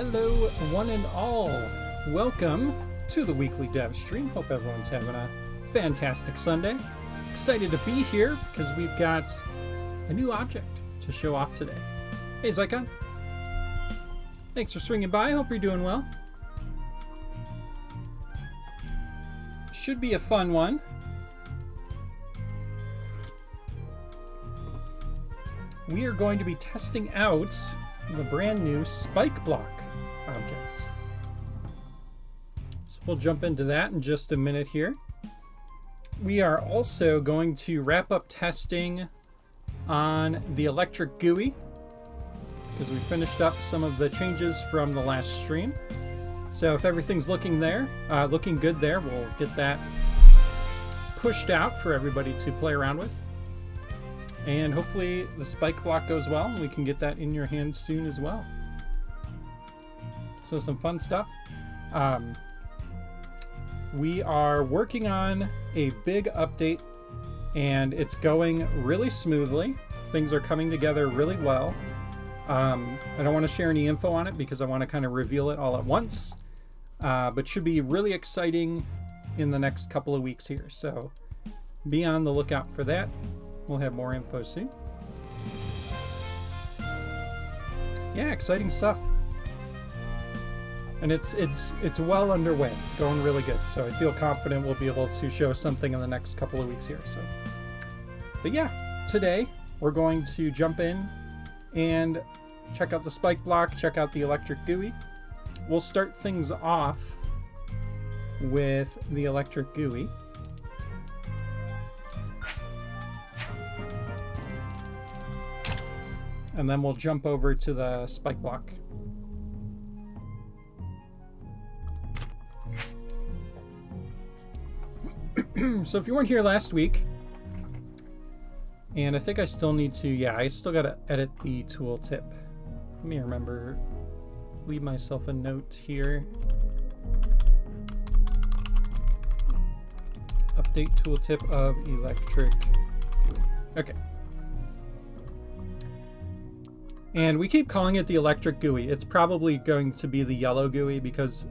Hello, one and all. Welcome to the weekly dev stream. Hope everyone's having a fantastic Sunday. Excited to be here because we've got a new object to show off today. Hey, Zycon. Thanks for swinging by. Hope you're doing well. Should be a fun one. We are going to be testing out the brand new spike block object. So we'll jump into that in just a minute here. We are also going to wrap up testing on the electric GUI because we finished up some of the changes from the last stream. So if everything's looking good there, we'll get that pushed out for everybody to play around with. And hopefully the spike block goes well and we can get that in your hands soon as well. So some fun stuff. We are working on a big update and it's going really smoothly. Things are coming together really well. I don't want to share any info on it because I want to kind of reveal it all at once. But should be really exciting in the next couple of weeks here. So be on the lookout for that. We'll have more info soon. Yeah, exciting stuff. And it's well underway. It's going really good. So I feel confident we'll be able to show something in the next couple of weeks here. But yeah, today we're going to jump in and check out the spike block, check out the electric GUI. We'll start things off with the electric GUI. And then we'll jump over to the spike block. So if you weren't here last week, and I think I still need to, I still got to edit the tooltip. Let me leave myself a note here. Update tooltip of electric GUI. Okay. And we keep calling it the electric GUI. It's probably going to be the yellow GUI because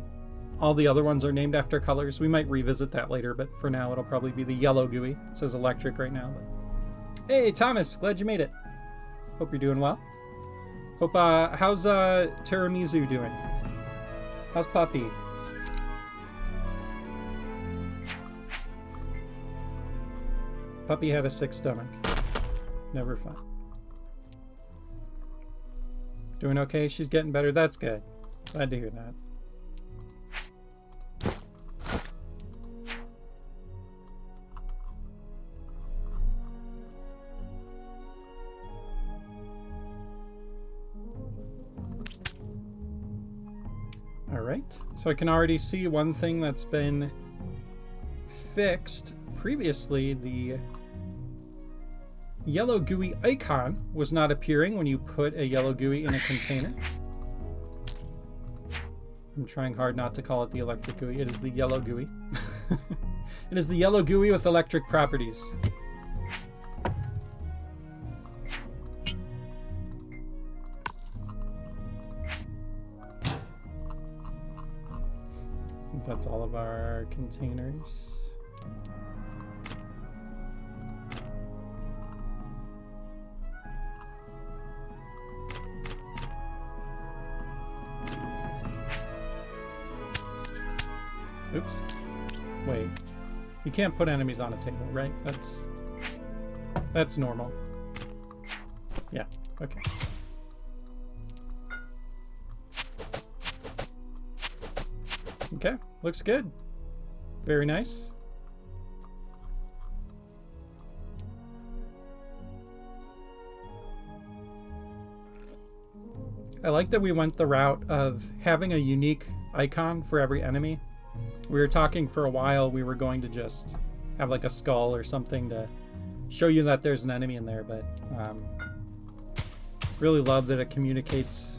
all the other ones are named after colors. We might revisit that later, but for now it'll probably be the yellow GUI. It says electric right now. But... Hey, Thomas, glad you made it. Hope you're doing well. Hope, how's Tiramisu doing? How's Puppy? Puppy had a sick stomach. Never fun. Doing okay? She's getting better. That's good. Glad to hear that. All right. So I can already see one thing that's been fixed previously. The yellow GUI icon was not appearing when you put a yellow GUI in a container. I'm trying hard not to call it the electric GUI. It is the yellow GUI. It is the yellow GUI with electric properties. I think that's all of our containers. Oops. Wait. You can't put enemies on a table, right? That's normal. Yeah, okay. Okay, looks good. Very nice. I like that we went the route of having a unique icon for every enemy. We were talking for a while, we were going to just have like a skull or something to show you that there's an enemy in there, but really love that it communicates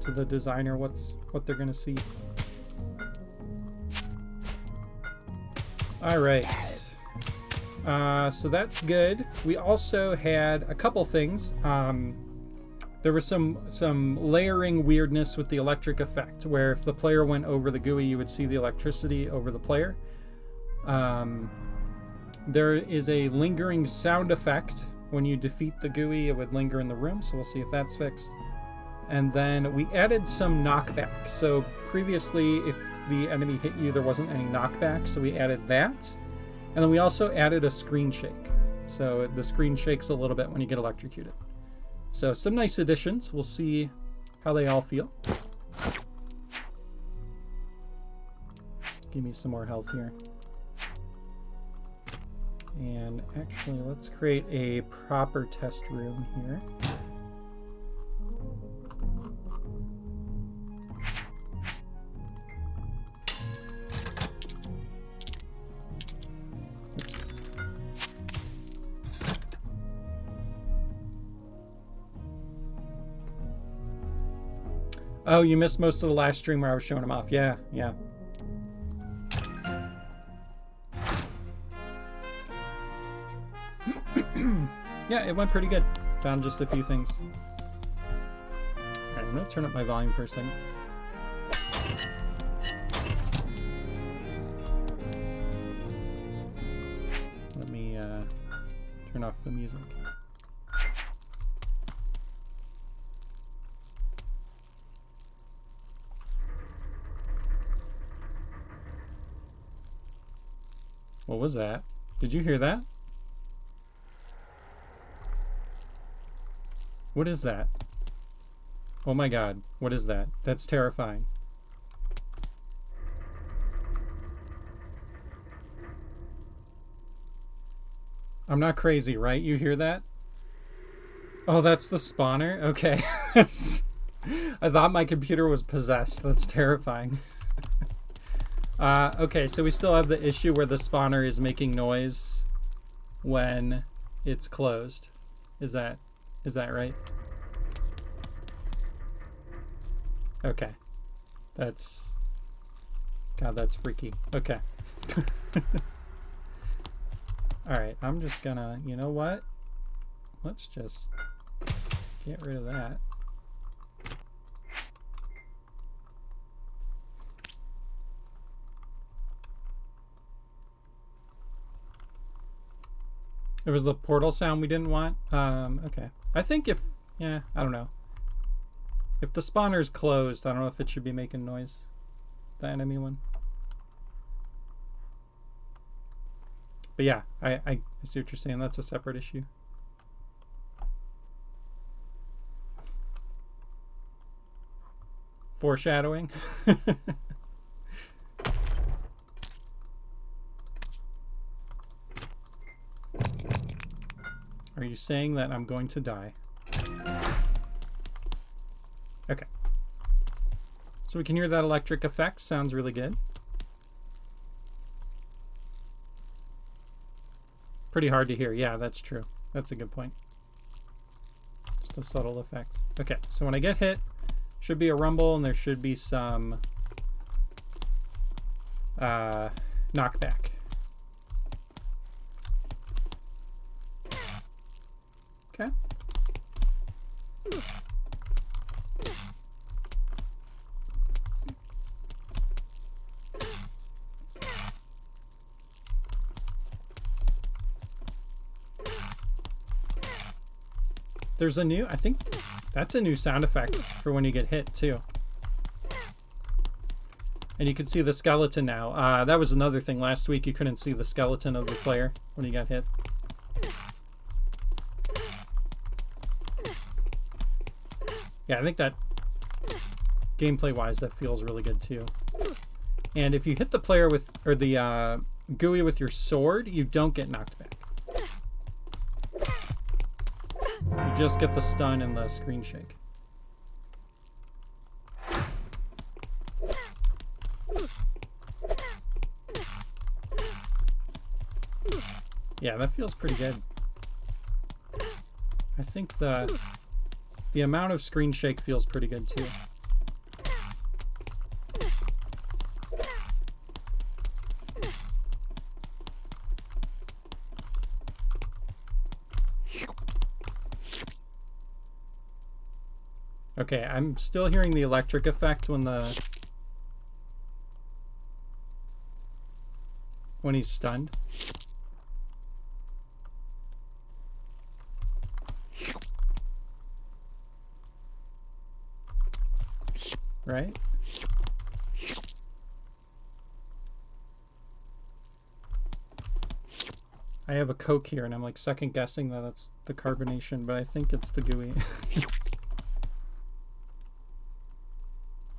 to the designer what they're going to see. All right. So that's good. We also had a couple things. there was some layering weirdness with the electric effect, where if the player went over the GUI, you would see the electricity over the player. There is a lingering sound effect. When you defeat the GUI, it would linger in the room, so we'll see if that's fixed. And then we added some knockback. So previously, if the enemy hit you, there wasn't any knockback, so we added that. And then we also added a screen shake. So the screen shakes a little bit when you get electrocuted. So some nice additions. We'll see how they all feel. Give me some more health here. And actually, let's create a proper test room here. Oh, you missed most of the last stream where I was showing them off. Yeah. Yeah, it went pretty good. Found just a few things. Alright, I'm going to turn up my volume for a second. Let me turn off the music. What was that? Did you hear that? What is that? Oh my god, what is that? That's terrifying. I'm not crazy, right? You hear that? Oh, that's the spawner? Okay. I thought my computer was possessed. That's terrifying. Okay, so we still have the issue where the spawner is making noise when it's closed. Is that right? Okay. That's... God, that's freaky. Okay. Alright, I'm just gonna... You know what? Let's just get rid of that. It was the portal sound we didn't want? Okay. I think if... Yeah, I don't know. If the spawner's closed, I don't know if it should be making noise. The enemy one. But yeah, I see what you're saying. That's a separate issue. Foreshadowing. Are you saying that I'm going to die? Okay. So we can hear that electric effect. Sounds really good. Pretty hard to hear. Yeah, that's true. That's a good point. Just a subtle effect. Okay, so when I get hit, should be a rumble, and there should be some knockback. Okay. There's a new, I think that's a new sound effect for when you get hit too. And you can see the skeleton now. That was another thing. Last week you couldn't see the skeleton of the player when he got hit. Yeah, I think that gameplay-wise, that feels really good too. And if you hit the player with, or the GUI with your sword, you don't get knocked back. You just get the stun and the screen shake. Yeah, that feels pretty good. I think the amount of screen shake feels pretty good too. Okay, I'm still hearing the electric effect when he's stunned. Right? I have a Coke here and I'm like second guessing that it's the carbonation, but I think it's the gooey.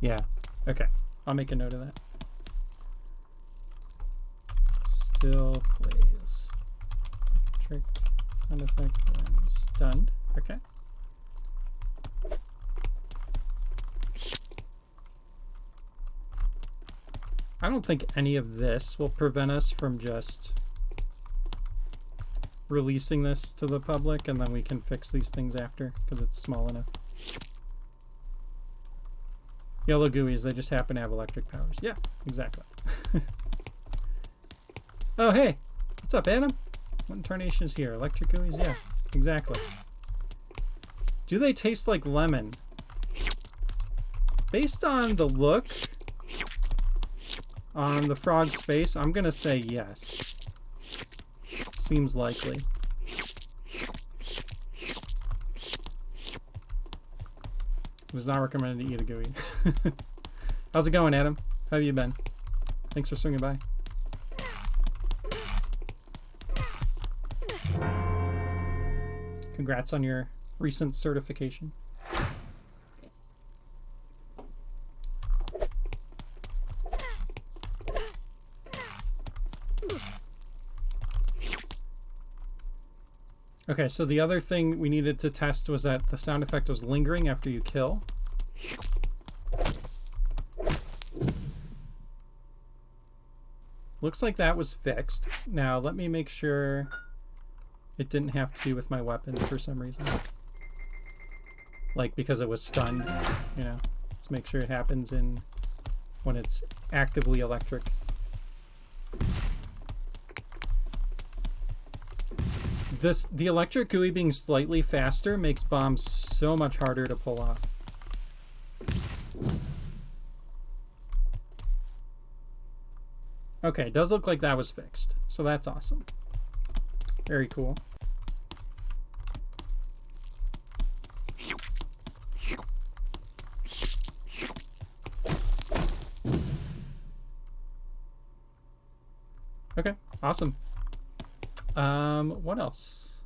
Yeah. Okay. I'll make a note of that. Still plays electric sound effect when stunned. Okay. I don't think any of this will prevent us from just releasing this to the public, and then we can fix these things after because it's small enough. Yellow gooeys, they just happen to have electric powers. Yeah, exactly. Oh, hey. What's up, Adam? What incarnation is here? Electric gooeys? Yeah, exactly. Do they taste like lemon? Based on the look on the frog's face, I'm going to say yes. Seems likely. It was not recommended to eat a gooey. How's it going, Adam? How have you been? Thanks for swinging by. Congrats on your recent certification. Okay, so the other thing we needed to test was that the sound effect was lingering after you kill. Looks like that was fixed. Now, let me make sure it didn't have to do with my weapon for some reason. Like, because it was stunned, you know. Let's make sure it happens when it's actively electric. The electric gooey being slightly faster makes bombs so much harder to pull off. Okay, it does look like that was fixed, so that's awesome. Very cool. Okay, awesome. What else?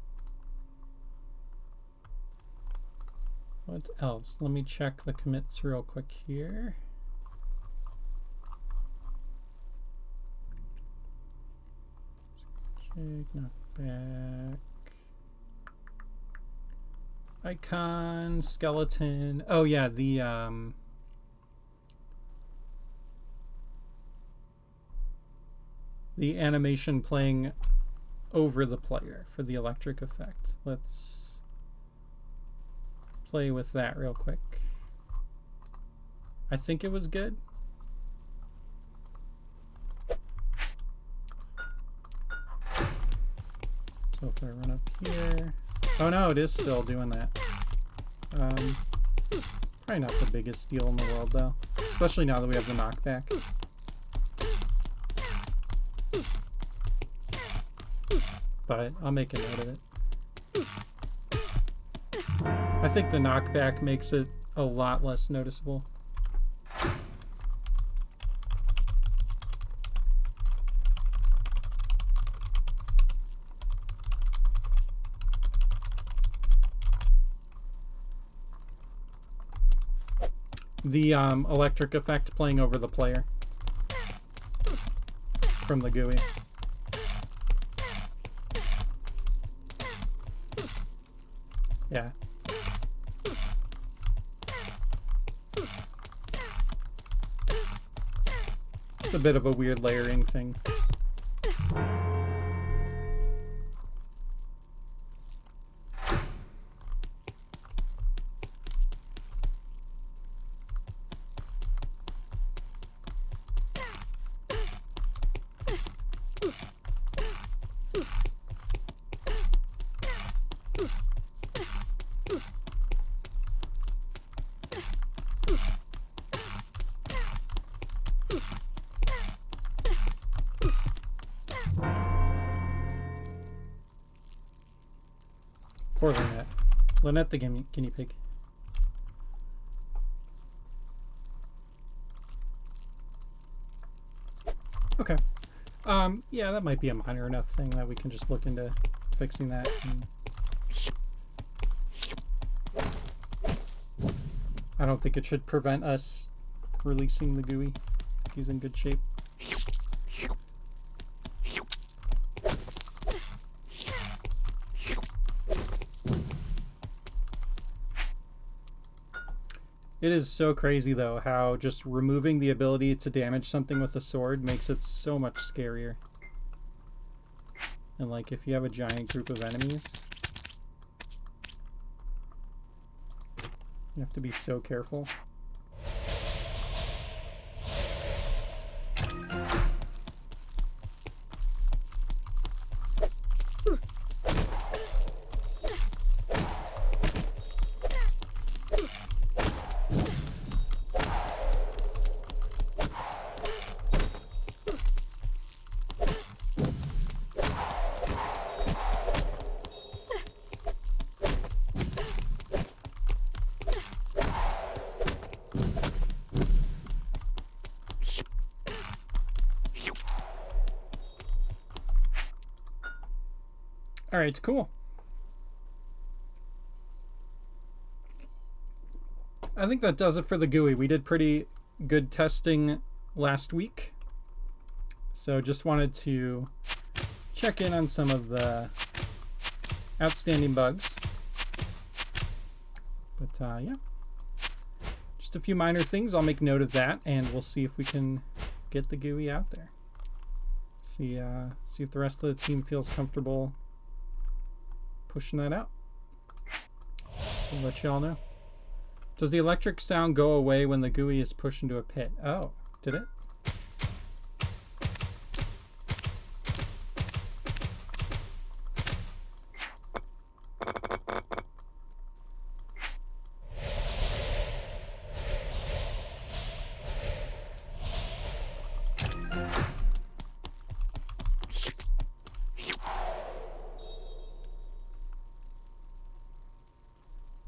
What else? Let me check the commits real quick here. Check, knock back. Icon, skeleton. Oh yeah, the animation playing over the player for the electric effect. Let's play with that real quick. I think it was good. So if I run up here, oh no, it is still doing that. Probably not the biggest deal in the world though, especially now that we have the knockback. But I'll make a note of it. I think the knockback makes it a lot less noticeable. The electric effect playing over the player from the GUI. Yeah. It's a bit of a weird layering thing. Poor Lynette. Lynette the guinea pig. Okay. Yeah, that might be a minor enough thing that we can just look into fixing that. I don't think it should prevent us releasing the GUI. He's in good shape. It is so crazy, though, how just removing the ability to damage something with a sword makes it so much scarier. And, like, if you have a giant group of enemies, you have to be so careful. Alright, cool. I think that does it for the GUI. We did pretty good testing last week. So just wanted to check in on some of the outstanding bugs. But yeah, just a few minor things. I'll make note of that, and we'll see if we can get the GUI out there. See if the rest of the team feels comfortable pushing that out. We'll let you all know. Does the electric sound go away when the GUI is pushed into a pit? Oh, did it?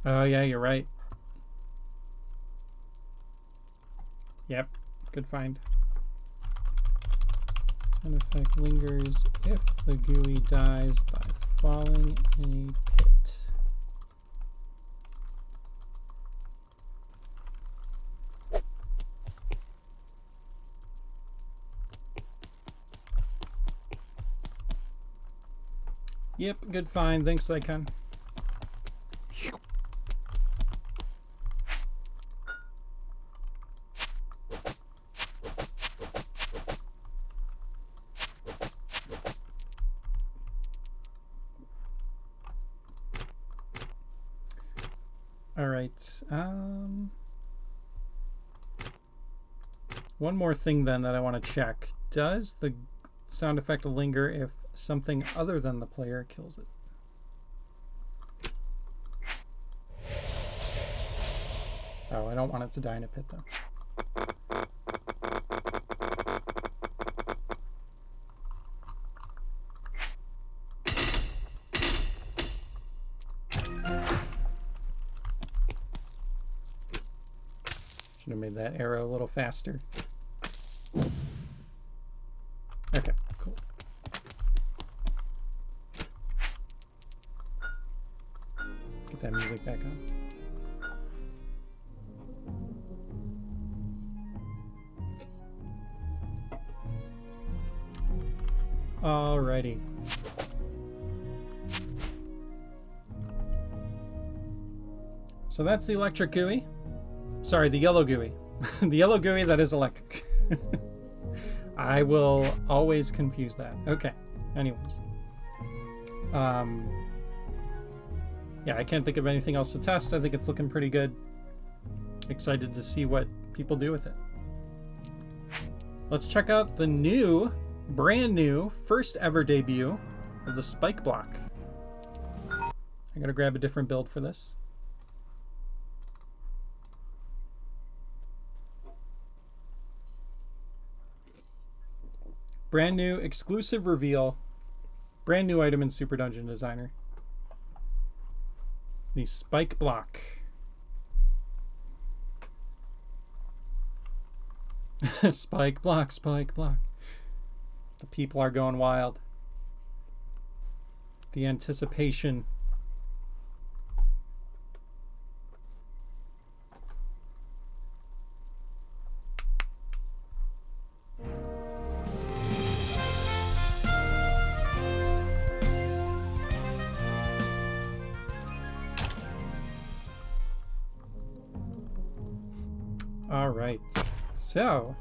Oh yeah, you're right. Yep, good find. An effect lingers if the GUI dies by falling in a pit. Yep, good find. Thanks, Icon. One more thing then that I want to check. Does the sound effect linger if something other than the player kills it? Oh, I don't want it to die in a pit though. Should have made that arrow a little faster. Okay, cool. Get that music back on. Alrighty. So that's the electric GUI. Sorry, the yellow GUI. The yellow GUI that is electric. I will always confuse that. Okay. Anyways. Yeah, I can't think of anything else to test. I think it's looking pretty good. Excited to see what people do with it. Let's check out the new, brand new, first ever debut of the spike block. I'm gonna grab a different build for this. Brand new exclusive reveal. Brand new item in Super Dungeon Designer. The spike block. Spike block, spike block. The people are going wild. The anticipation. All right. So,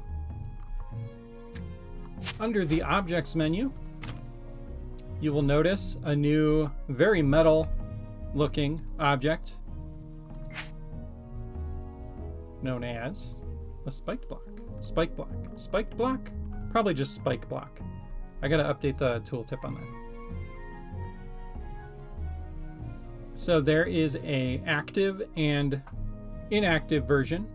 under the Objects menu, you will notice a new, very metal-looking object known as a spiked block. Spike block. Spiked block? Probably just spike block. I gotta update the tooltip on that. So there is a active and inactive version.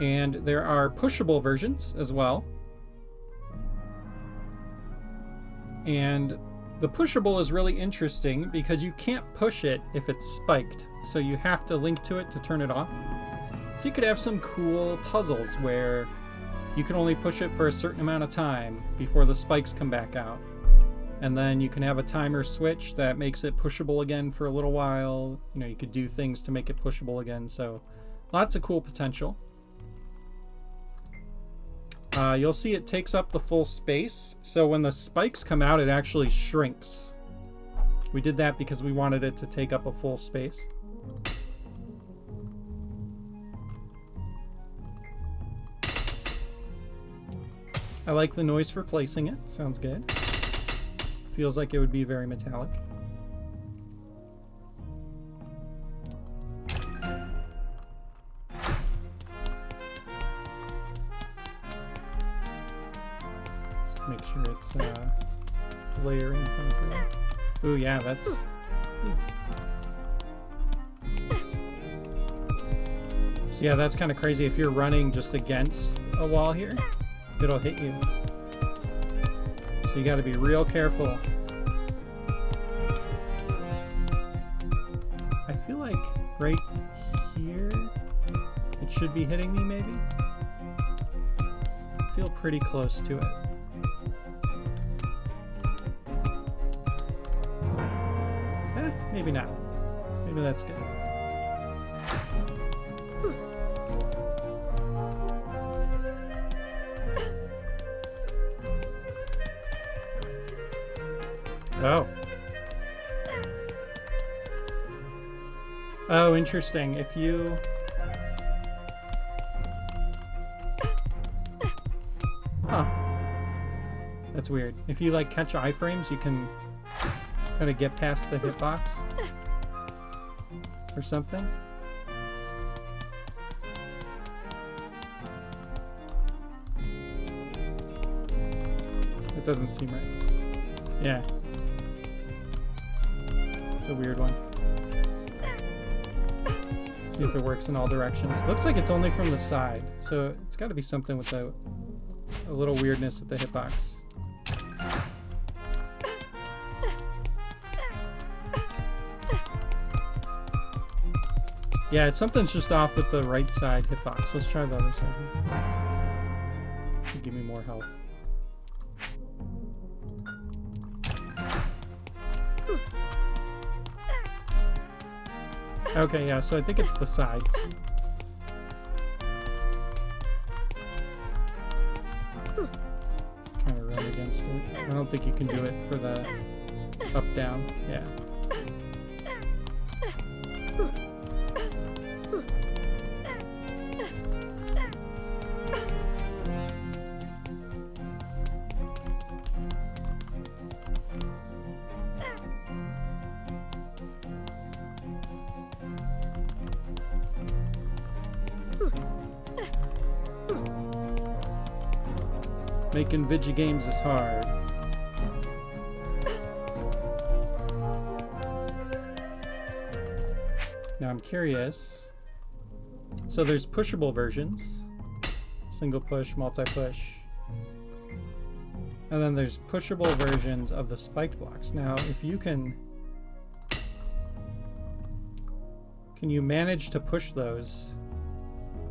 And there are pushable versions as well. And the pushable is really interesting because you can't push it if it's spiked. So you have to link to it to turn it off. So you could have some cool puzzles where you can only push it for a certain amount of time before the spikes come back out. And then you can have a timer switch that makes it pushable again for a little while. You know, you could do things to make it pushable again. So lots of cool potential. You'll see it takes up the full space. So when the spikes come out, it actually shrinks. We did that because we wanted it to take up a full space. I like the noise for placing it. Sounds good. Feels like it would be very metallic. Just make sure it's layering properly. Ooh, yeah, that's... So yeah, that's kind of crazy. If you're running just against a wall here, it'll hit you. So you got to be real careful. I feel like right here, it should be hitting me maybe. I feel pretty close to it. Maybe not. Maybe that's good. Oh. Oh, interesting. If you... Huh. That's weird. If you, like, catch iframes, you can kind of get past the hitbox or something. It doesn't seem right. Yeah. It's a weird one. See if it works in all directions. Looks like it's only from the side, so it's got to be something with a little weirdness at the hitbox. Yeah, something's just off with the right side hitbox. Let's try the other side. Give me more health. Okay, yeah, so I think it's the sides. Kind of run against it. I don't think you can do it for the up-down. Yeah. Making Vigi games is hard. Now I'm curious. So there's pushable versions. Single push, multi-push. And then there's pushable versions of the spiked blocks. Now if you can Can you manage to push those?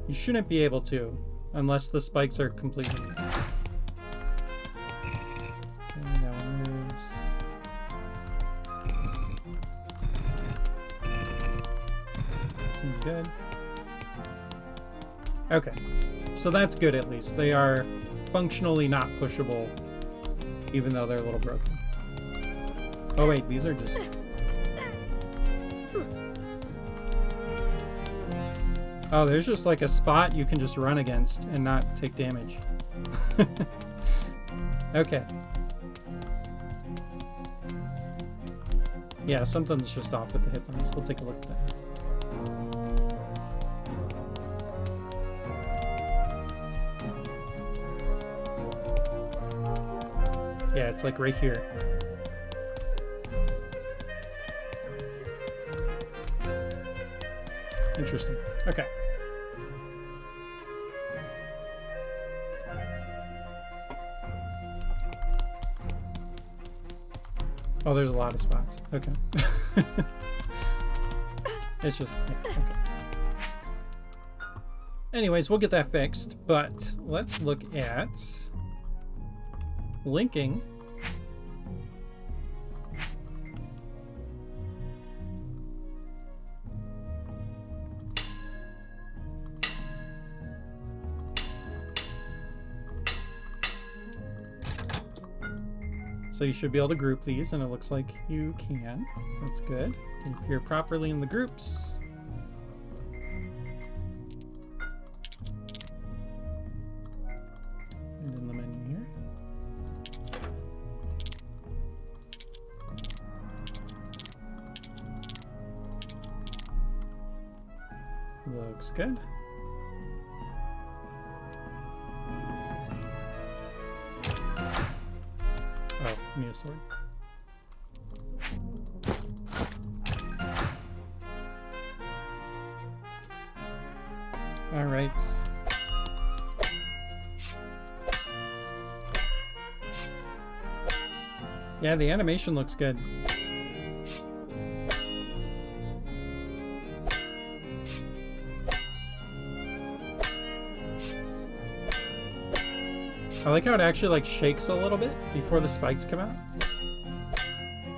You shouldn't be able to, unless the spikes are completely... Okay, that one moves. Seems good. Okay, so that's good at least. They are functionally not pushable, even though they're a little broken. Oh wait, these are just... Oh, there's just like a spot you can just run against and not take damage. Okay. Yeah, something's just off with the hit points. We'll take a look at that. Yeah, it's like right here. Interesting. Okay. Oh, there's a lot of spots. Okay. It's just... Yeah, okay. Anyways, we'll get that fixed, but let's look at linking. So you should be able to group these, and it looks like you can. That's good. They appear properly in the groups. And in the menu here. Looks good. Oh, need a sword. All right. Yeah, the animation looks good. I like how it actually like shakes a little bit before the spikes come out.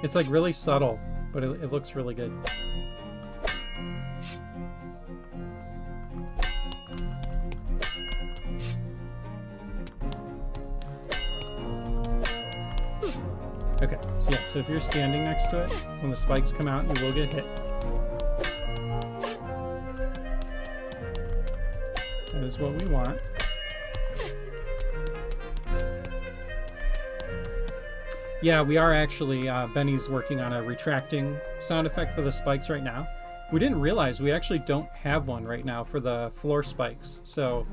It's like really subtle, but it looks really good. Okay, so yeah, so if you're standing next to it, when the spikes come out, you will get hit. That is what we want. Yeah, we are actually, Benny's working on a retracting sound effect for the spikes right now. We didn't realize we actually don't have one right now for the floor spikes. So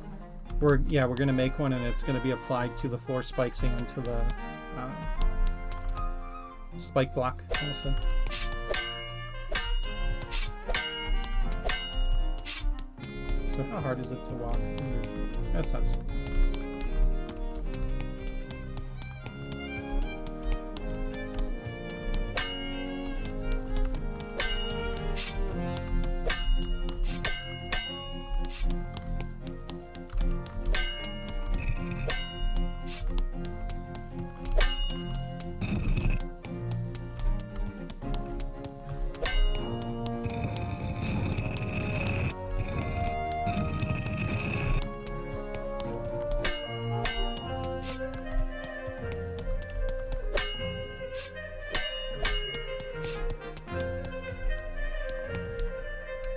we're going to make one, and it's going to be applied to the floor spikes and to the spike block also. So how hard is it to walk through? That's not too bad.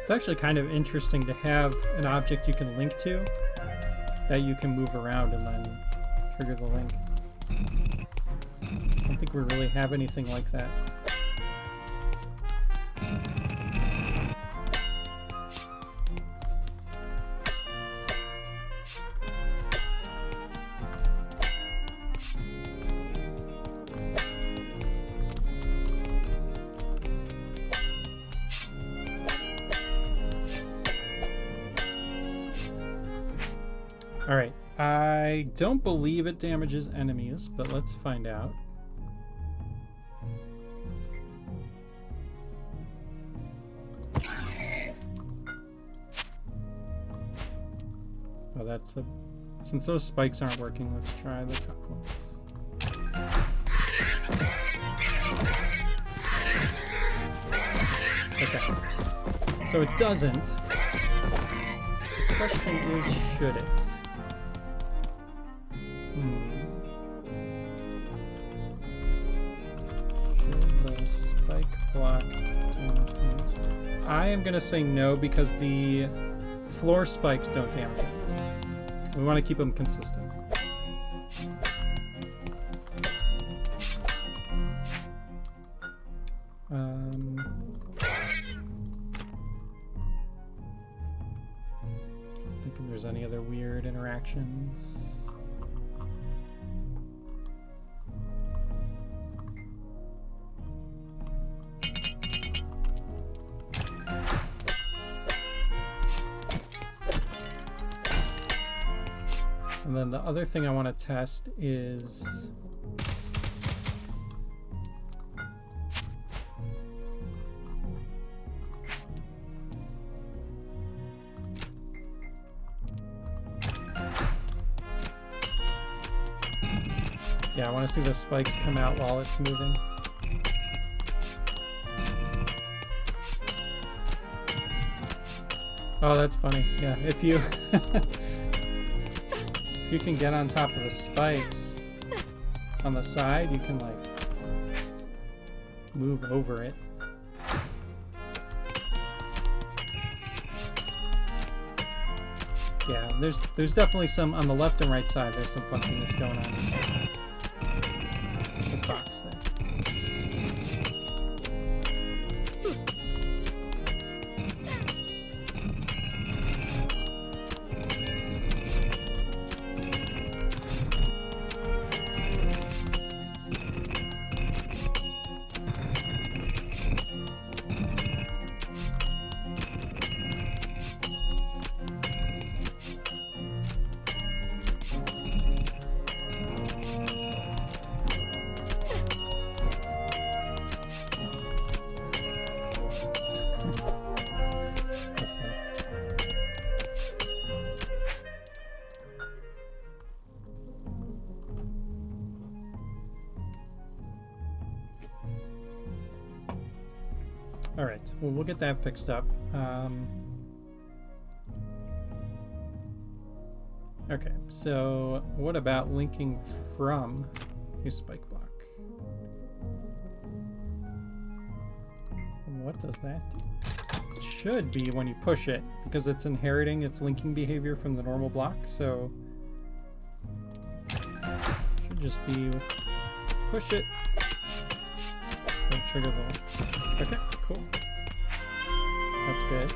It's actually kind of interesting to have an object you can link to that you can move around and then trigger the link. I don't think we really have anything like that. Alright, I don't believe it damages enemies, but let's find out. Oh, that's a... Since those spikes aren't working, let's try the top ones. Okay. So it doesn't. The question is, should it? Should the spike block damage? I am going to say no because the floor spikes don't damage it. We want to keep them consistent. Thinking there's any other weird interactions. And then the other thing I want to test is I want to see the spikes come out while it's moving. Oh, that's funny. Yeah, if you if you can get on top of the spikes on the side, you can like move over it. Yeah, there's definitely some on the left and right side. There's some funkiness going on. The box there. All right, well, we'll get that fixed up. Okay, so what about linking from a spike block? What does that do? It should be when you push it, because it's inheriting its linking behavior from the normal block, so should just be push it and trigger the link. Okay, cool. That's good.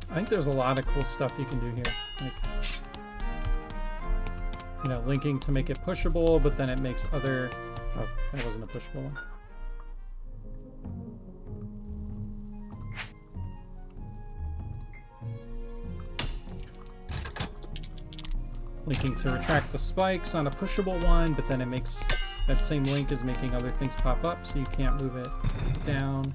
I think there's a lot of cool stuff you can do here. Like, you know, linking to make it pushable, but then it makes other... Oh, that wasn't a pushable one. Linking to retract the spikes on a pushable one, but then it makes... That same link is making other things pop up, so you can't move it down.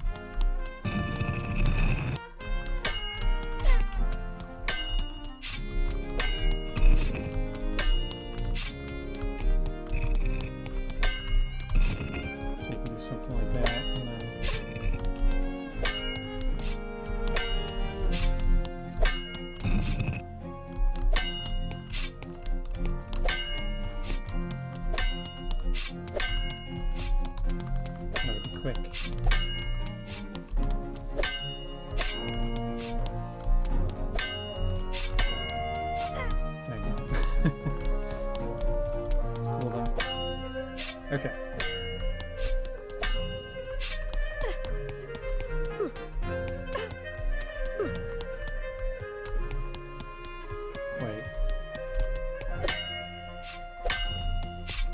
Okay.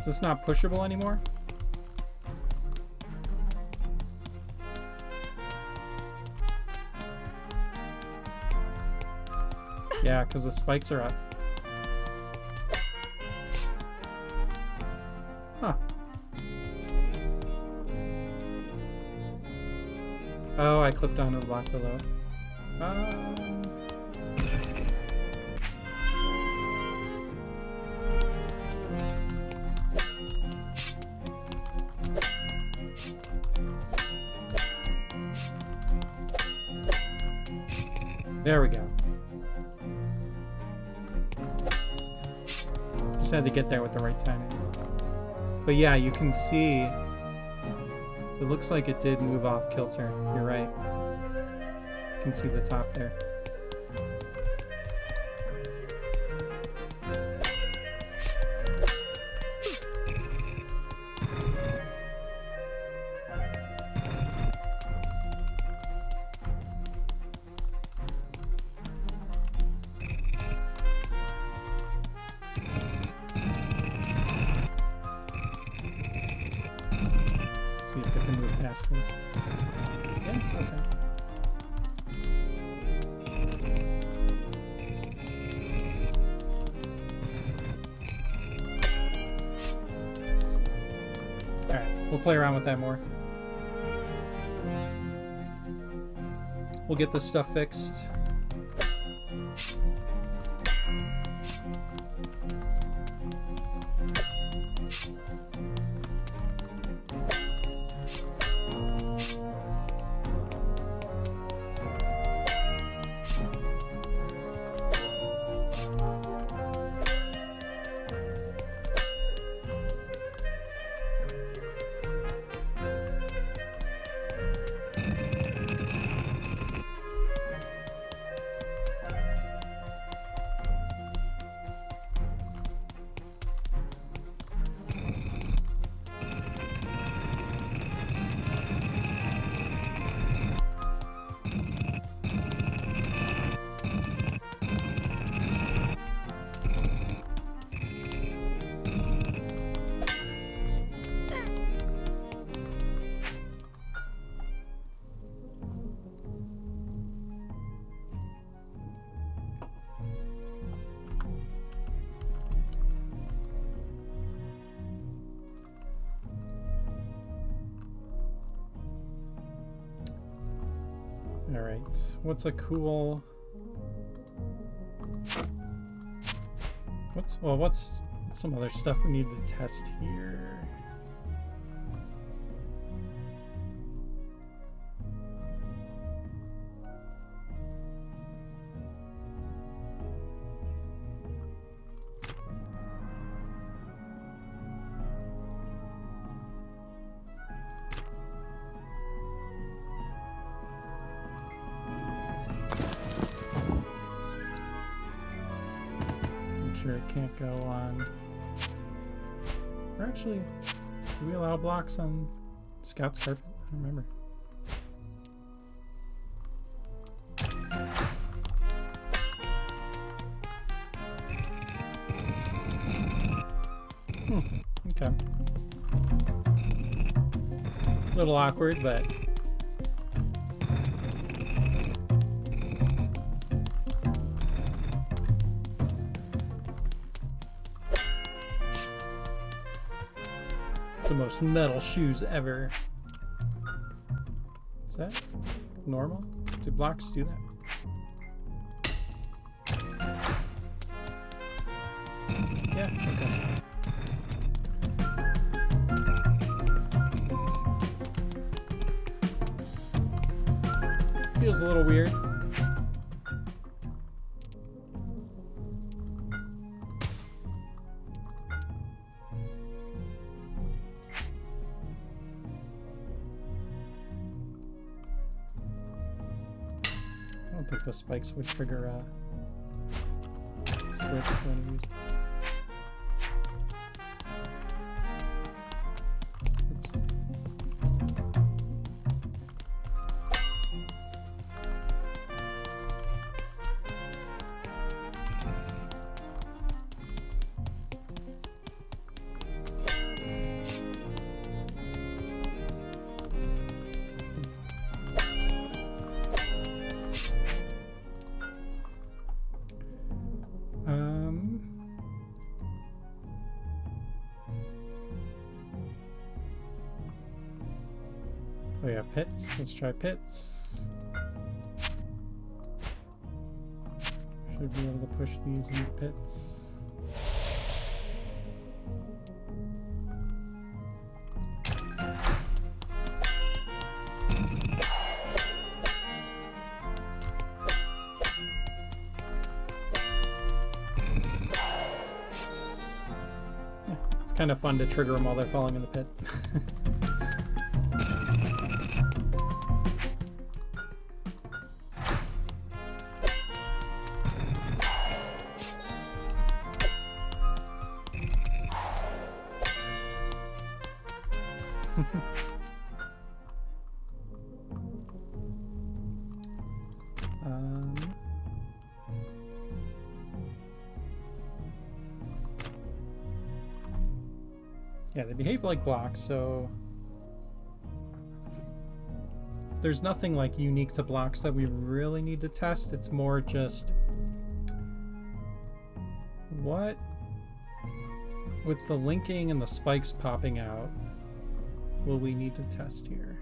this not pushable anymore? Yeah, because the spikes are up. Huh. Oh, I clipped onto the block below. There we go. Just had to get there with the right timing. But yeah, you can see it looks like it did move off kilter. You're right. You can see the top there. See if I can move past this. Yeah, okay. Alright, we'll play around with that more. We'll get this stuff fixed. Alright, what's a cool... What's some other stuff we need to test here? It can't go on. Or actually, do we allow blocks on Scout's carpet? I don't remember. Okay. A little awkward, but the most metal shoes ever. Is that normal? Do blocks do that? Yeah, okay. Feels a little weird. I don't think the spikes would trigger a switch for any reason. We have pits. Let's try pits. Should be able to push these into pits. Kind of fun to trigger them while they're falling in the pit. Yeah, they behave like blocks, so there's nothing like unique to blocks that we really need to test. It's more just what, with the linking and the spikes popping out, will we need to test here?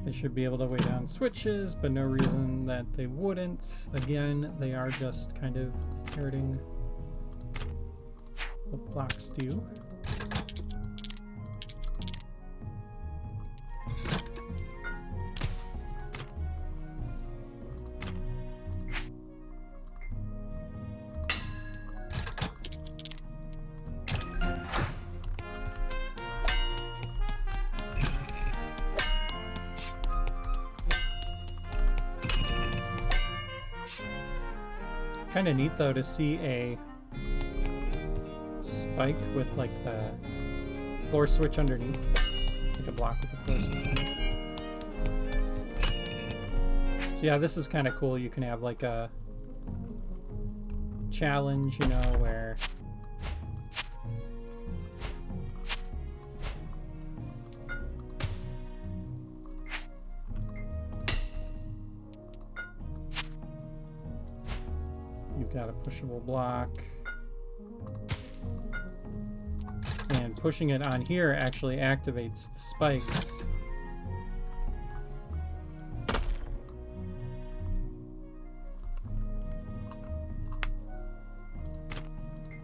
They should be able to weigh down switches, but no reason that they wouldn't. Again, they are just kind of inheriting what blocks do. Kind of neat though to see a spike with like the floor switch underneath, like a block with the floor switch underneath. So yeah, this is kind of cool. You can have like a challenge, you know, where you've got a pushable block, and pushing it on here actually activates the spikes.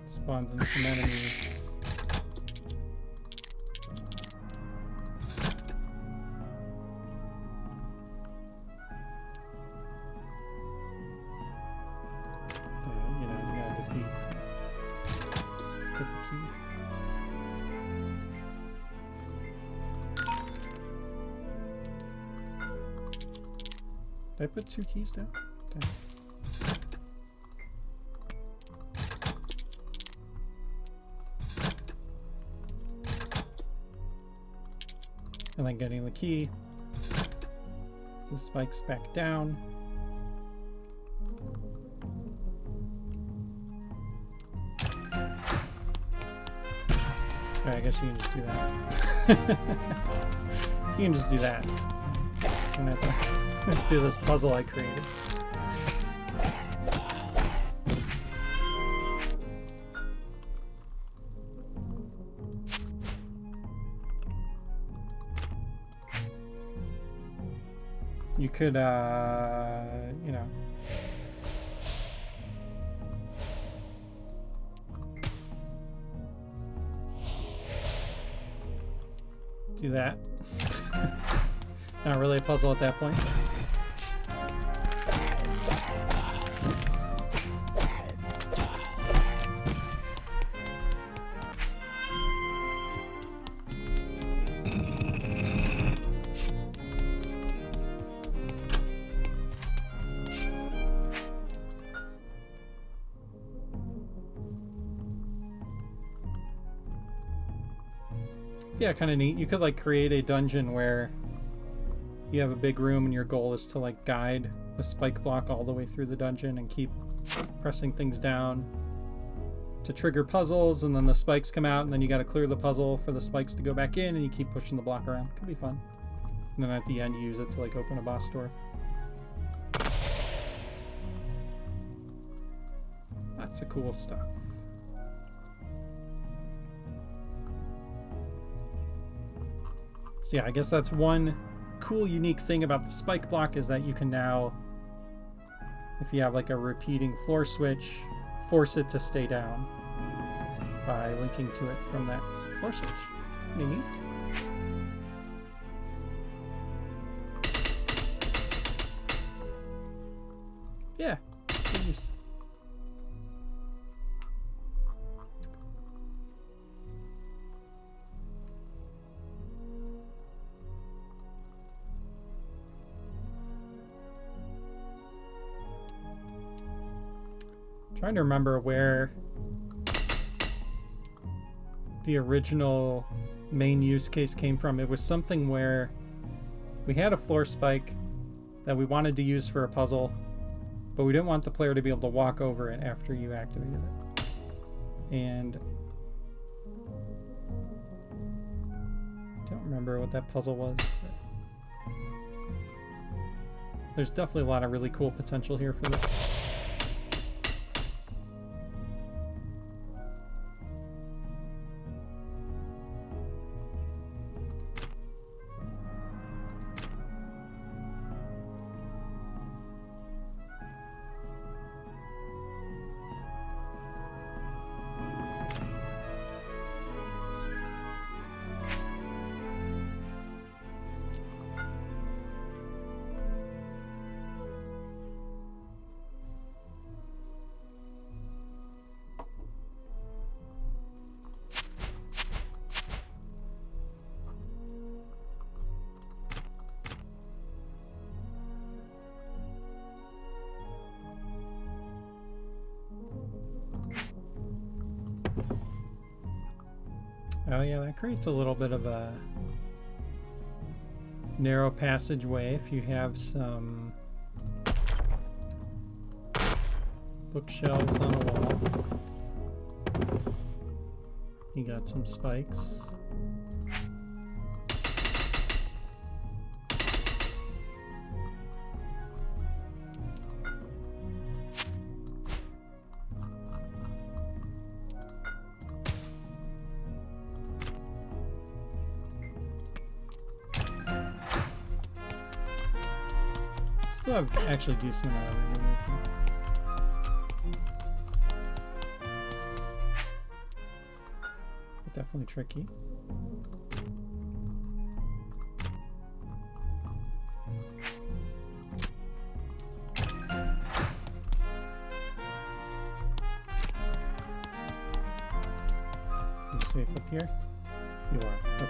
Spawns in some enemies. Did I put 2 keys down? Damn. And then getting the key. The spikes back down. Alright, I guess you can just do that. You can just do that. I'm gonna have to do this puzzle I created. You could, you know, do that. Not really a puzzle at that point. Yeah, kind of neat. You could like create a dungeon where you have a big room and your goal is to like guide the spike block all the way through the dungeon and keep pressing things down to trigger puzzles, and then the spikes come out and then you got to clear the puzzle for the spikes to go back in, and you keep pushing the block around. Could be fun. And then at the end you use it to like open a boss door. Lots of cool stuff. So yeah, I guess that's one cool unique thing about the spike block, is that you can now, if you have like a repeating floor switch, force it to stay down by linking to it from that floor switch. It's pretty neat. Yeah, good use. Trying to remember where the original main use case came from. It was something where we had a floor spike that we wanted to use for a puzzle, but we didn't want the player to be able to walk over it after you activated it. And I don't remember what that puzzle was, but there's definitely a lot of really cool potential here for this. Oh yeah, that creates a little bit of a narrow passageway if you have some bookshelves on a wall. You got some spikes. Still have actually decent amount of room. But definitely tricky. You safe up here? You are. Okay.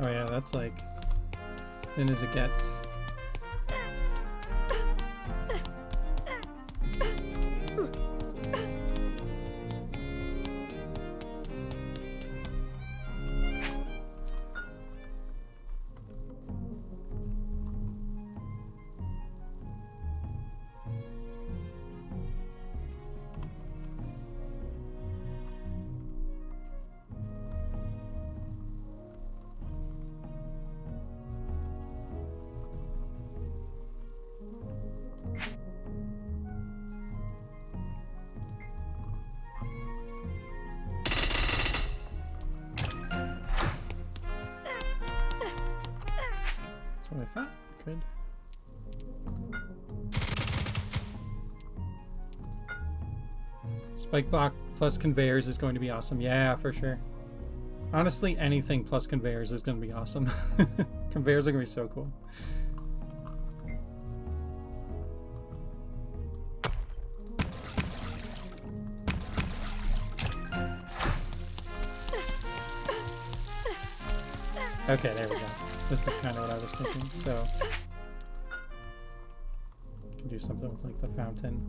Oh yeah, that's like as thin as it gets. That's what I thought. Good. Spike block plus conveyors is going to be awesome. Yeah, for sure. Honestly, anything plus conveyors is going to be awesome. Conveyors are going to be so cool. Okay, there we go. This is kind of what I was thinking. So, you can do something with like the fountain.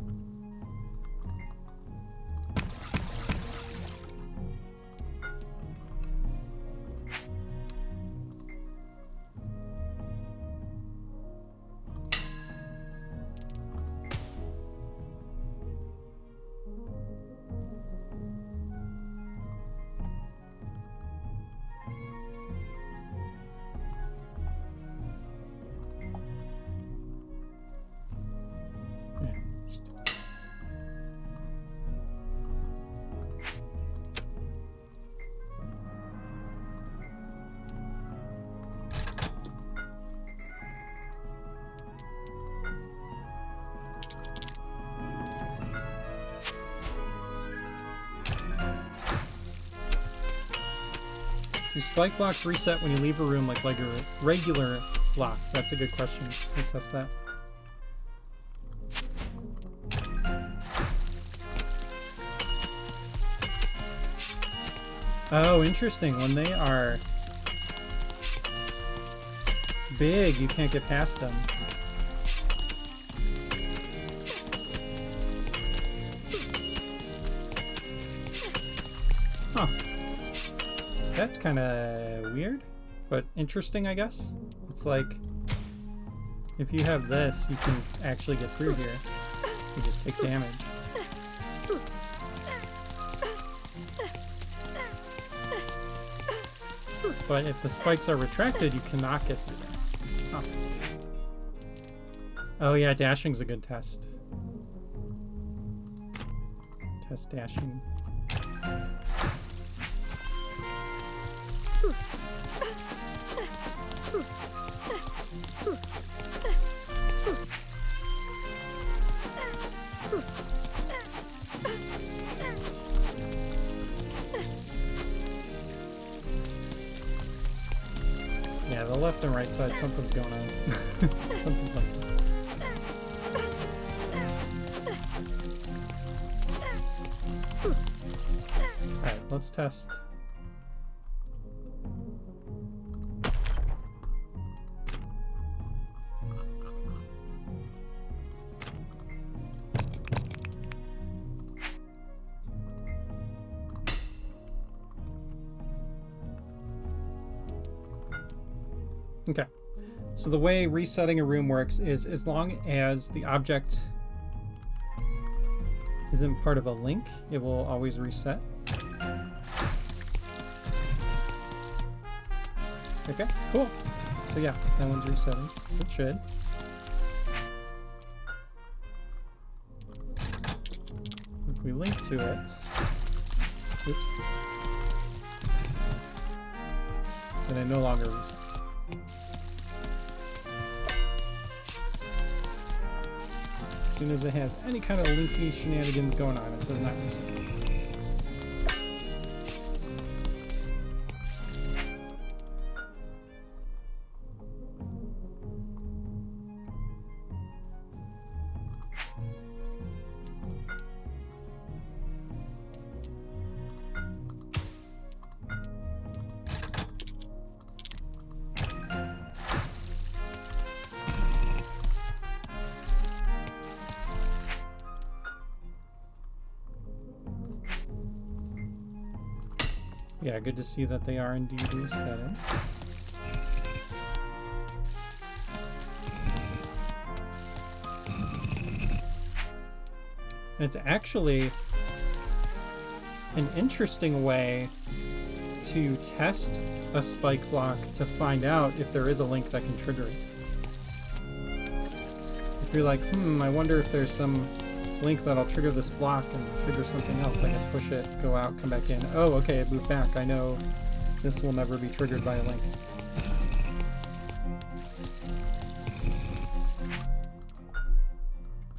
Do spike blocks reset when you leave a room like regular blocks? That's a good question. We'll test that. Oh, interesting. When they are big, you can't get past them. Huh. That's kind of weird, but interesting, I guess. It's like, if you have this, you can actually get through here. You just take damage. But if the spikes are retracted, you cannot get through there. Huh. Oh yeah, dashing's a good test. Test dashing. Yeah, the left and right side, something's going on. Something's like that. Alright, let's test. Okay, so the way resetting a room works is as long as the object isn't part of a link, it will always reset. Okay, cool. So yeah, that one's resetting, as it should. If we link to it, oops, then it no longer resets. As soon as it has any kind of linky shenanigans going on, it does not reset. Yeah, good to see that they are indeed resetting. It's actually an interesting way to test a spike block to find out if there is a link that can trigger it. If you're like, I wonder if there's some link that'll trigger this block and trigger something else. I can push it, go out, come back in. Oh, okay, it moved back. I know this will never be triggered by a link.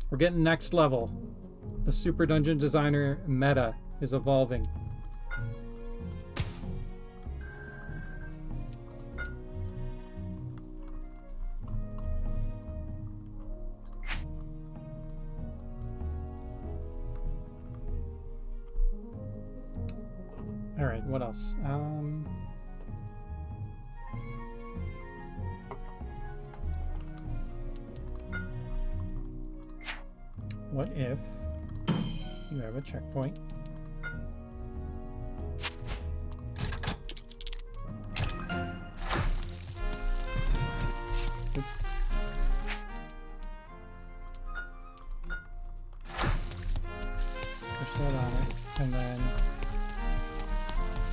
We're getting next level. The Super Dungeon Designer meta is evolving. All right, what else? What if you have a checkpoint? Oops. Push that on it, and then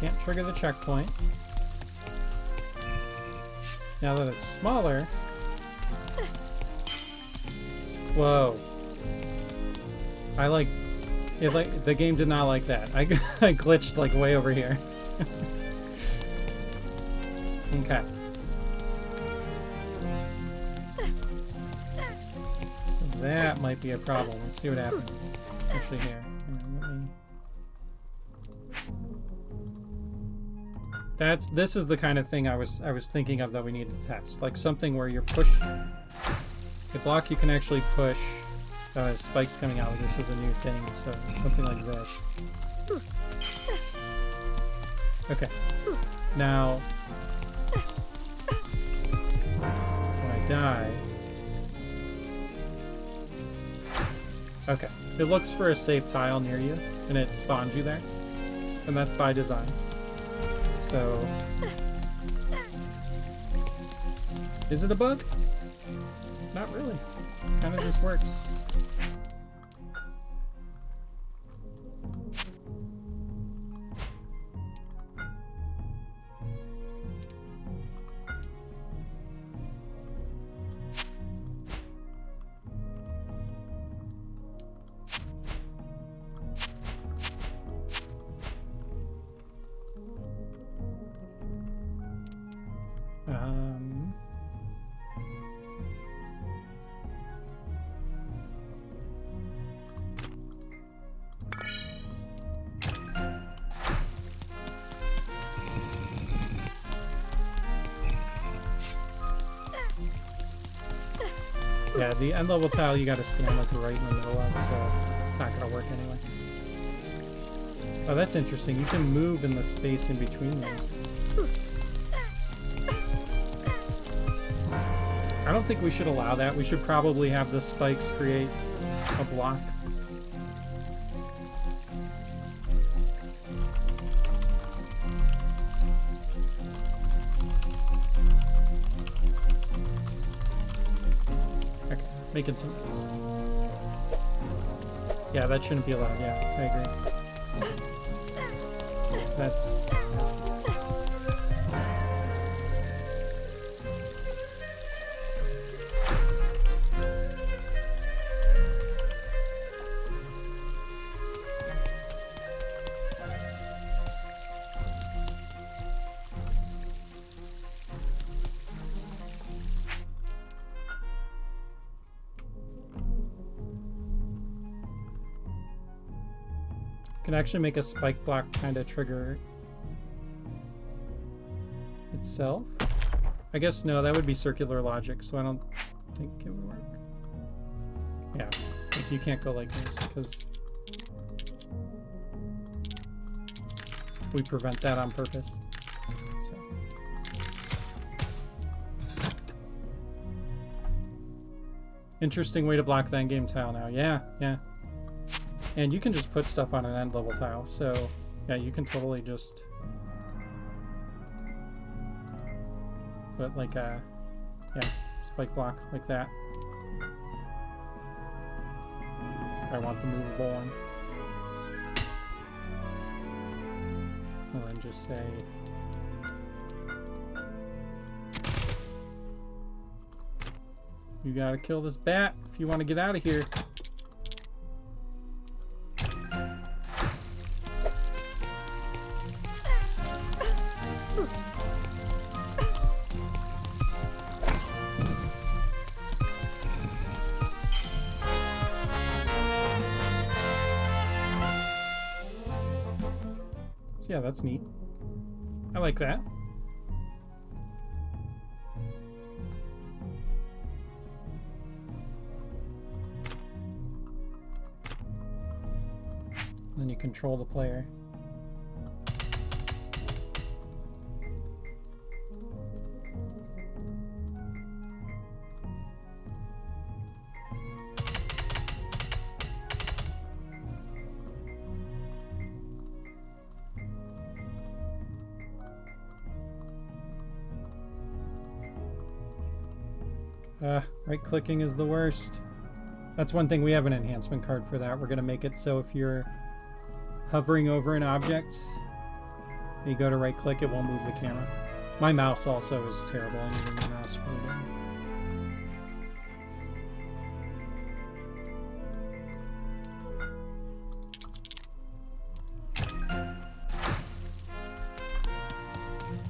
can't trigger the checkpoint. Now that it's smaller. Whoa. I like it, like the game did not like that. I glitched like way over here. Okay. So that might be a problem. Let's see what happens. Actually here. This is the kind of thing I was thinking of that we need to test. Like something where you're a block you can actually push. Oh, his spikes coming out. This is a new thing, so something like this. Okay. Now, when I die... Okay. It looks for a safe tile near you, and it spawns you there. And that's by design. So... Is it a bug? Not really. Kind of just works. Yeah, the end level tile you gotta stand like right in the middle of, so it's not gonna work anyway. Oh, that's interesting. You can move in the space in between these. I don't think we should allow that. We should probably have the spikes create a block. Making some noise. Yeah, that shouldn't be allowed. Yeah, I agree. That's can actually make a spike block kind of trigger itself. I guess no, that would be circular logic, so I don't think it would work. Yeah, like you can't go like this because we prevent that on purpose. So. Interesting way to block the endgame tile now. Yeah, yeah. And you can just put stuff on an end level tile, so yeah, you can totally just put like a spike block like that. I want the movable one. And then just say you gotta kill this bat if you want to get out of here. Yeah, that's neat. I like that. Then you control the player. Right-clicking is the worst. That's one thing, we have an enhancement card for that. We're going to make it so if you're hovering over an object, you go to right-click, it won't move the camera. My mouse also is terrible. I need a new mouse for it.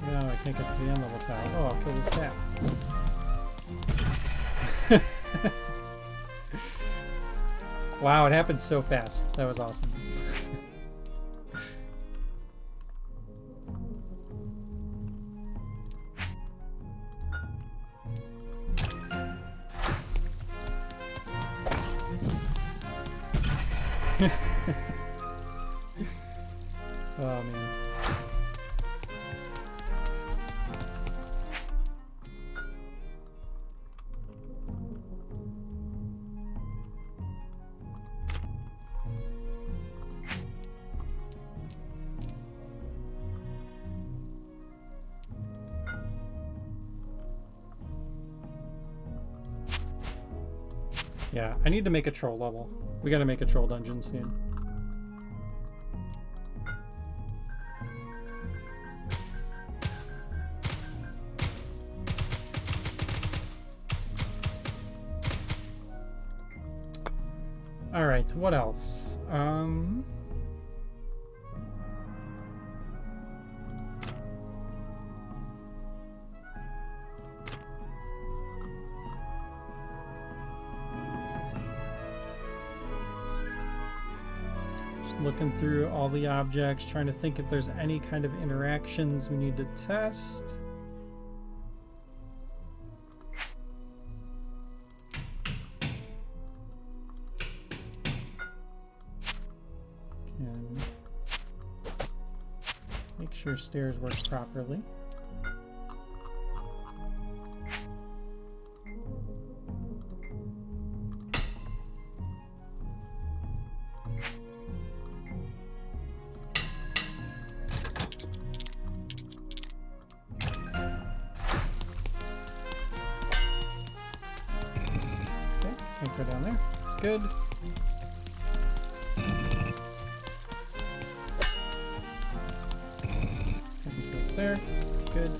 No, I can't get to the end level tile. Oh, I'll kill this cat. Wow, it happened so fast. That was awesome. Oh, man. Yeah, I need to make a troll level. We gotta make a troll dungeon soon. All right, what else? Just looking through all the objects, trying to think if there's any kind of interactions we need to test. Make sure stairs work properly. Okay, can't go down there. It's good. There, good.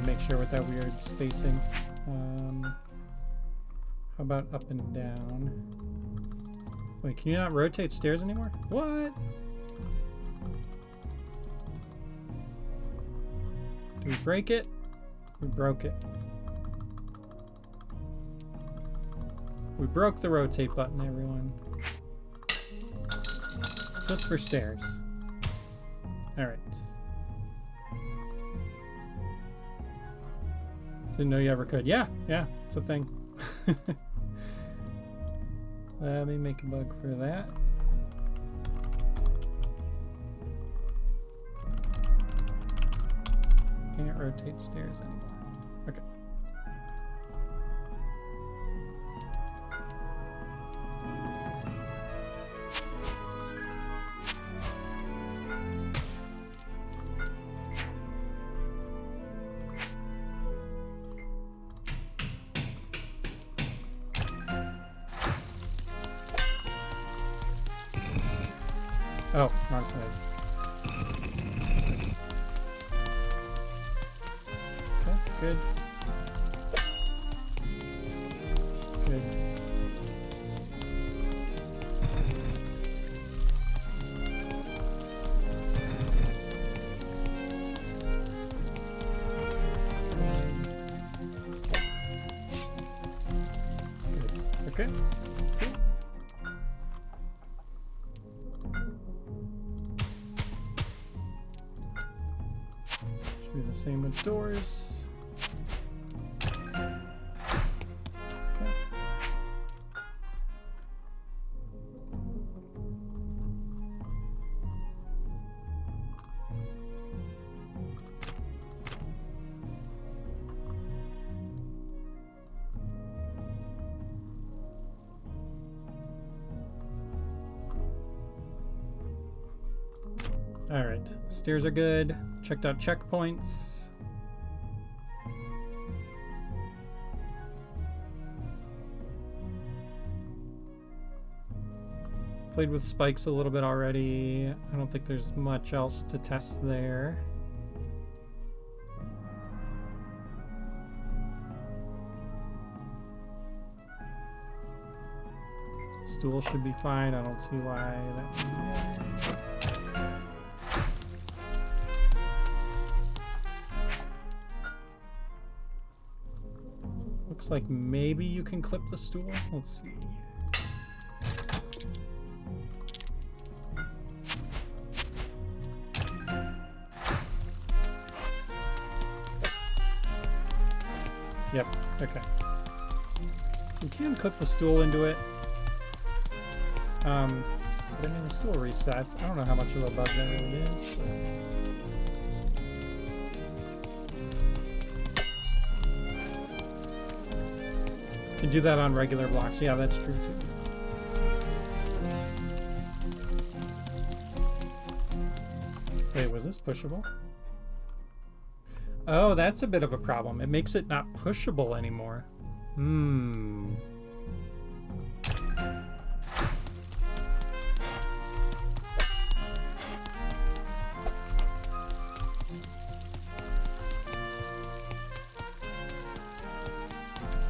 Make sure with that weird spacing. How about up and down? Wait, can you not rotate stairs anymore? What? Did we break it? We broke it. We broke the rotate button, everyone. Just for stairs. Alright. Didn't know you ever could. Yeah, it's a thing. Let me make a bug for that. Can't rotate stairs anymore. Okay. Oh, wrong side. Okay, good. Good. Okay. Should be the same with doors. Okay. All right, stairs are good. Checked out checkpoints. Played with spikes a little bit already. I don't think there's much else to test there. Stool should be fine. I don't see why that would be there. Looks like maybe you can clip the stool. Let's see. Yep, okay. So you can clip the stool into it. But I mean, the stool resets. I don't know how much of a bug that really is. But... You can do that on regular blocks. Yeah, that's true too. Wait, was this pushable? Oh, that's a bit of a problem. It makes it not pushable anymore. Hmm.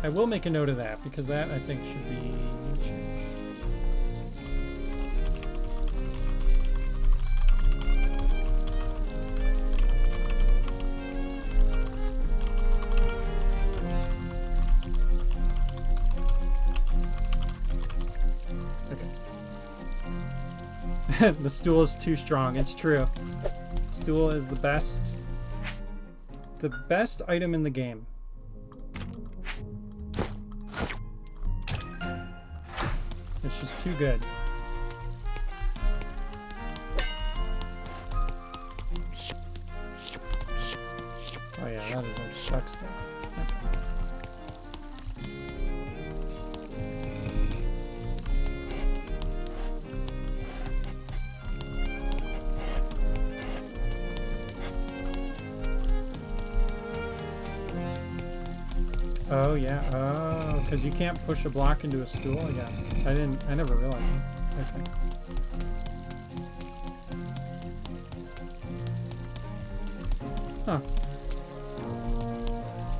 I will make a note of that, because that, I think, should be changed. Okay. The stool is too strong. It's true. Stool is the best item in the game. It's just too good. Oh yeah, that is like stuck stuff. Oh yeah, oh, because you can't push a block into a stool, I guess. I never realized that. Okay. Huh.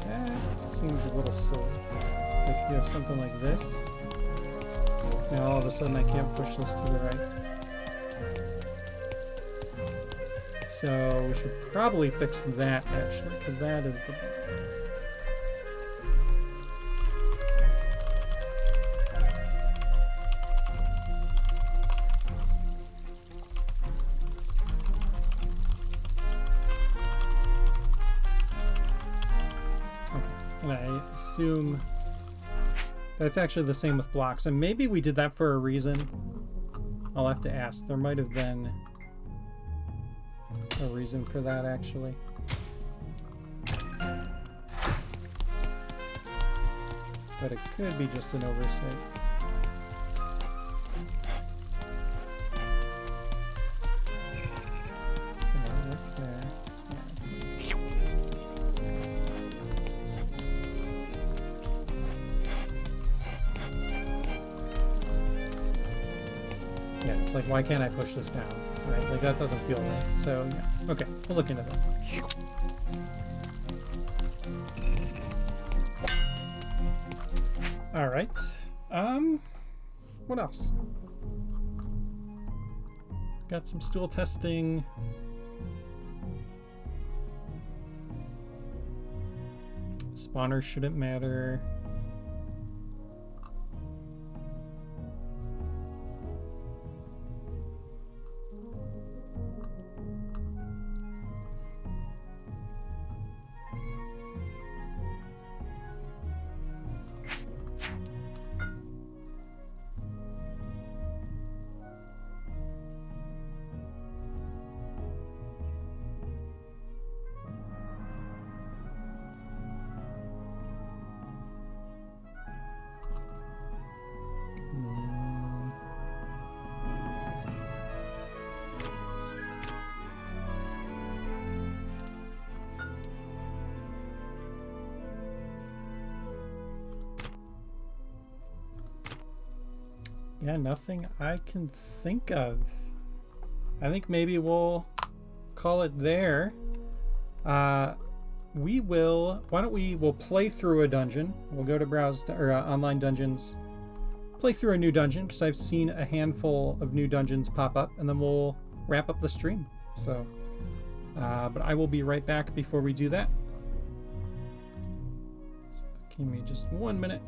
That seems a little silly. Like you have something like this. Now all of a sudden I can't push this to the right. So we should probably fix that actually, because that is the... assume that's actually the same with blocks, and maybe we did that for a reason. I'll have to ask. There might have been a reason for that actually. But it could be just an oversight. Like, why can't I push this down? Right? Like, that doesn't feel right. So, yeah. Okay, we'll look into that. All right. What else? Got some stool testing. Spawners shouldn't matter. Yeah, nothing I can think of. I think maybe we'll call it there. We will. Why don't we'll play through a dungeon. We'll go to browse or online dungeons. Play through a new dungeon because I've seen a handful of new dungeons pop up, and then we'll wrap up the stream. So, but I will be right back before we do that. Give me just 1 minute.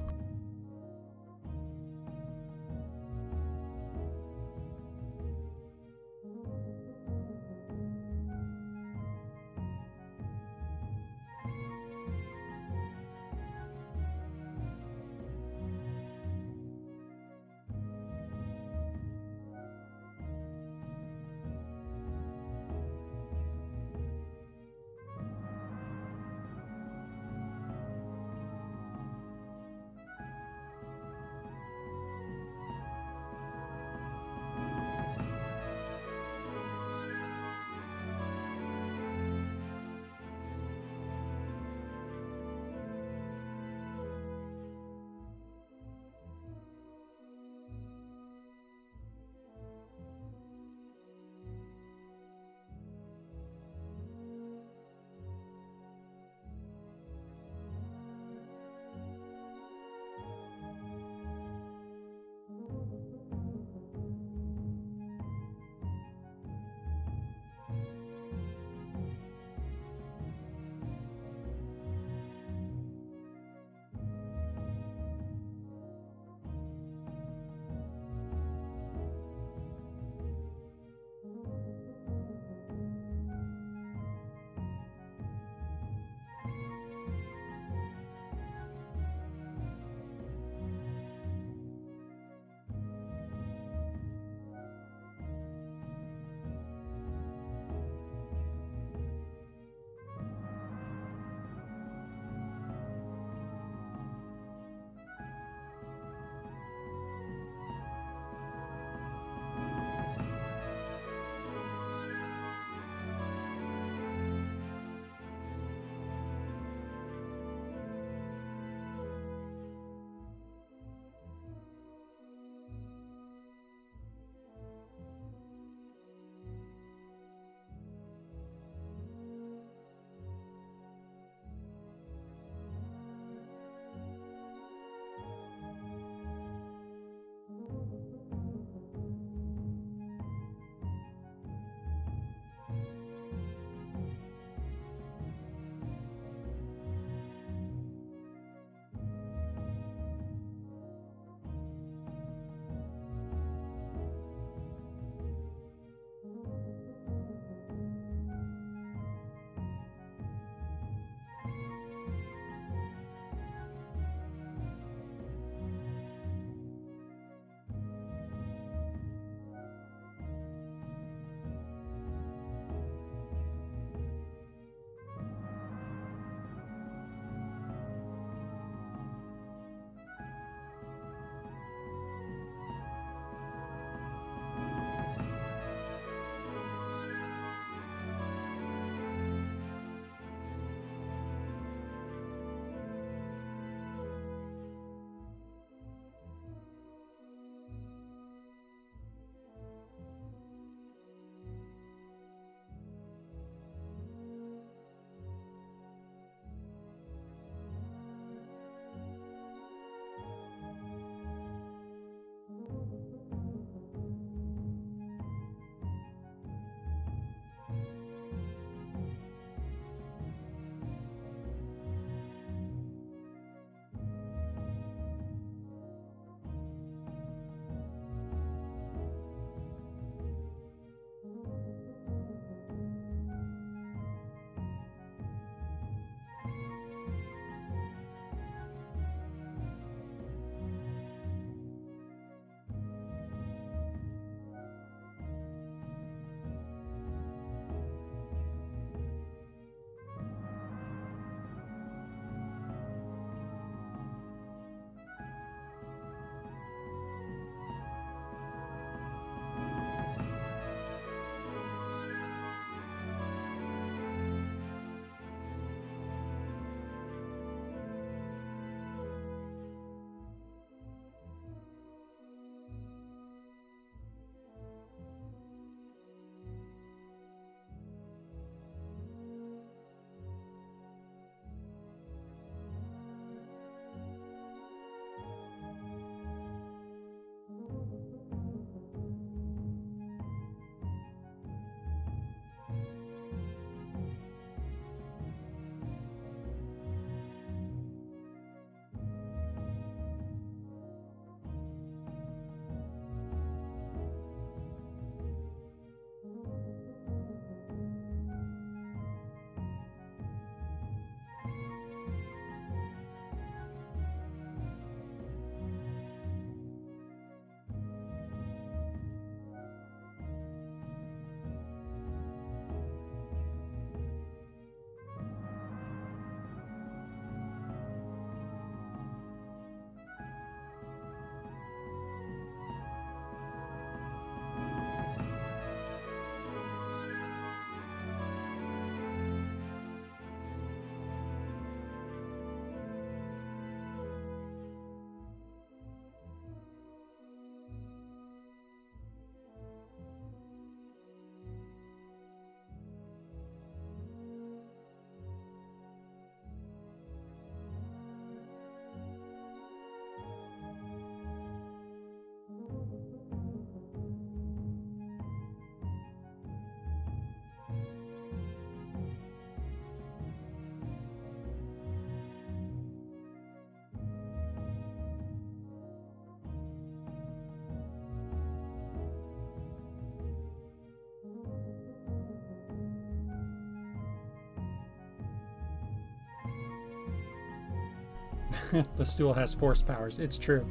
The stool has force powers. It's true.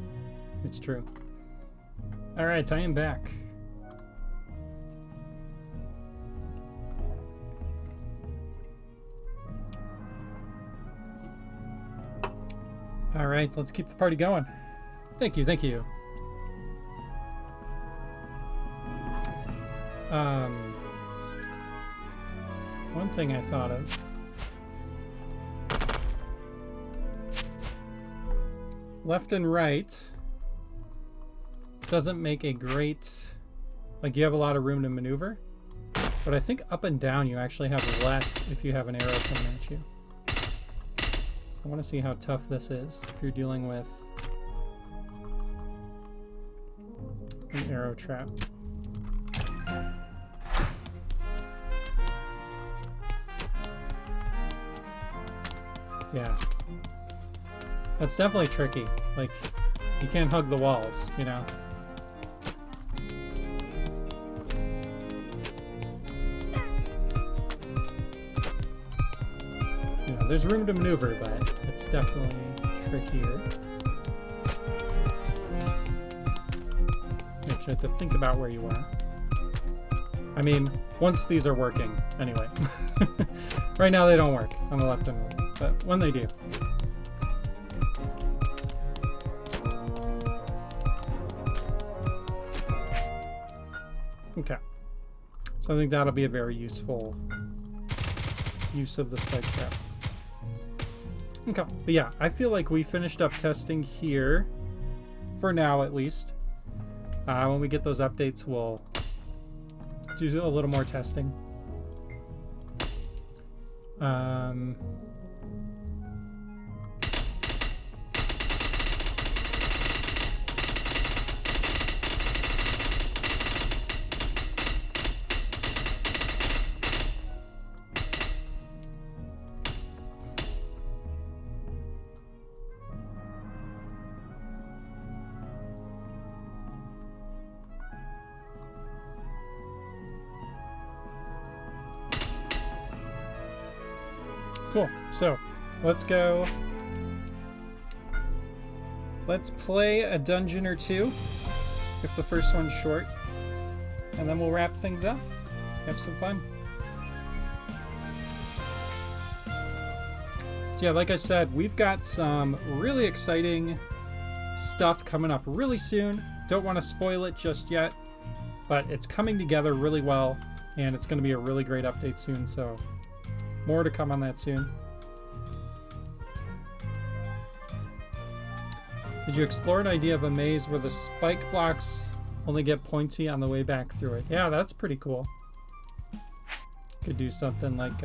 It's true. All right, I am back. All right, let's keep the party going. Thank you, thank you. One thing I thought of. Left and right doesn't make a great, like you have a lot of room to maneuver, but I think up and down you actually have less if you have an arrow coming at you. I want to see how tough this is if you're dealing with an arrow trap. Yeah. That's definitely tricky. Like, you can't hug the walls, you know? You know, there's room to maneuver, but it's definitely trickier. You actually have to think about where you are. I mean, once these are working, anyway. Right now they don't work on the left and right, but when they do. Okay. So I think that'll be a very useful use of the spike trap. Okay, but yeah, I feel like we finished up testing here, for now at least. When we get those updates, we'll do a little more testing. Cool. So, let's go. Let's play a dungeon or two, if the first one's short, and then we'll wrap things up. Have some fun. So yeah, like I said, we've got some really exciting stuff coming up really soon. Don't want to spoil it just yet, but it's coming together really well, and it's going to be a really great update soon, so more to come on that soon. Did you explore an idea of a maze where the spike blocks only get pointy on the way back through it? Yeah, that's pretty cool. Could do something like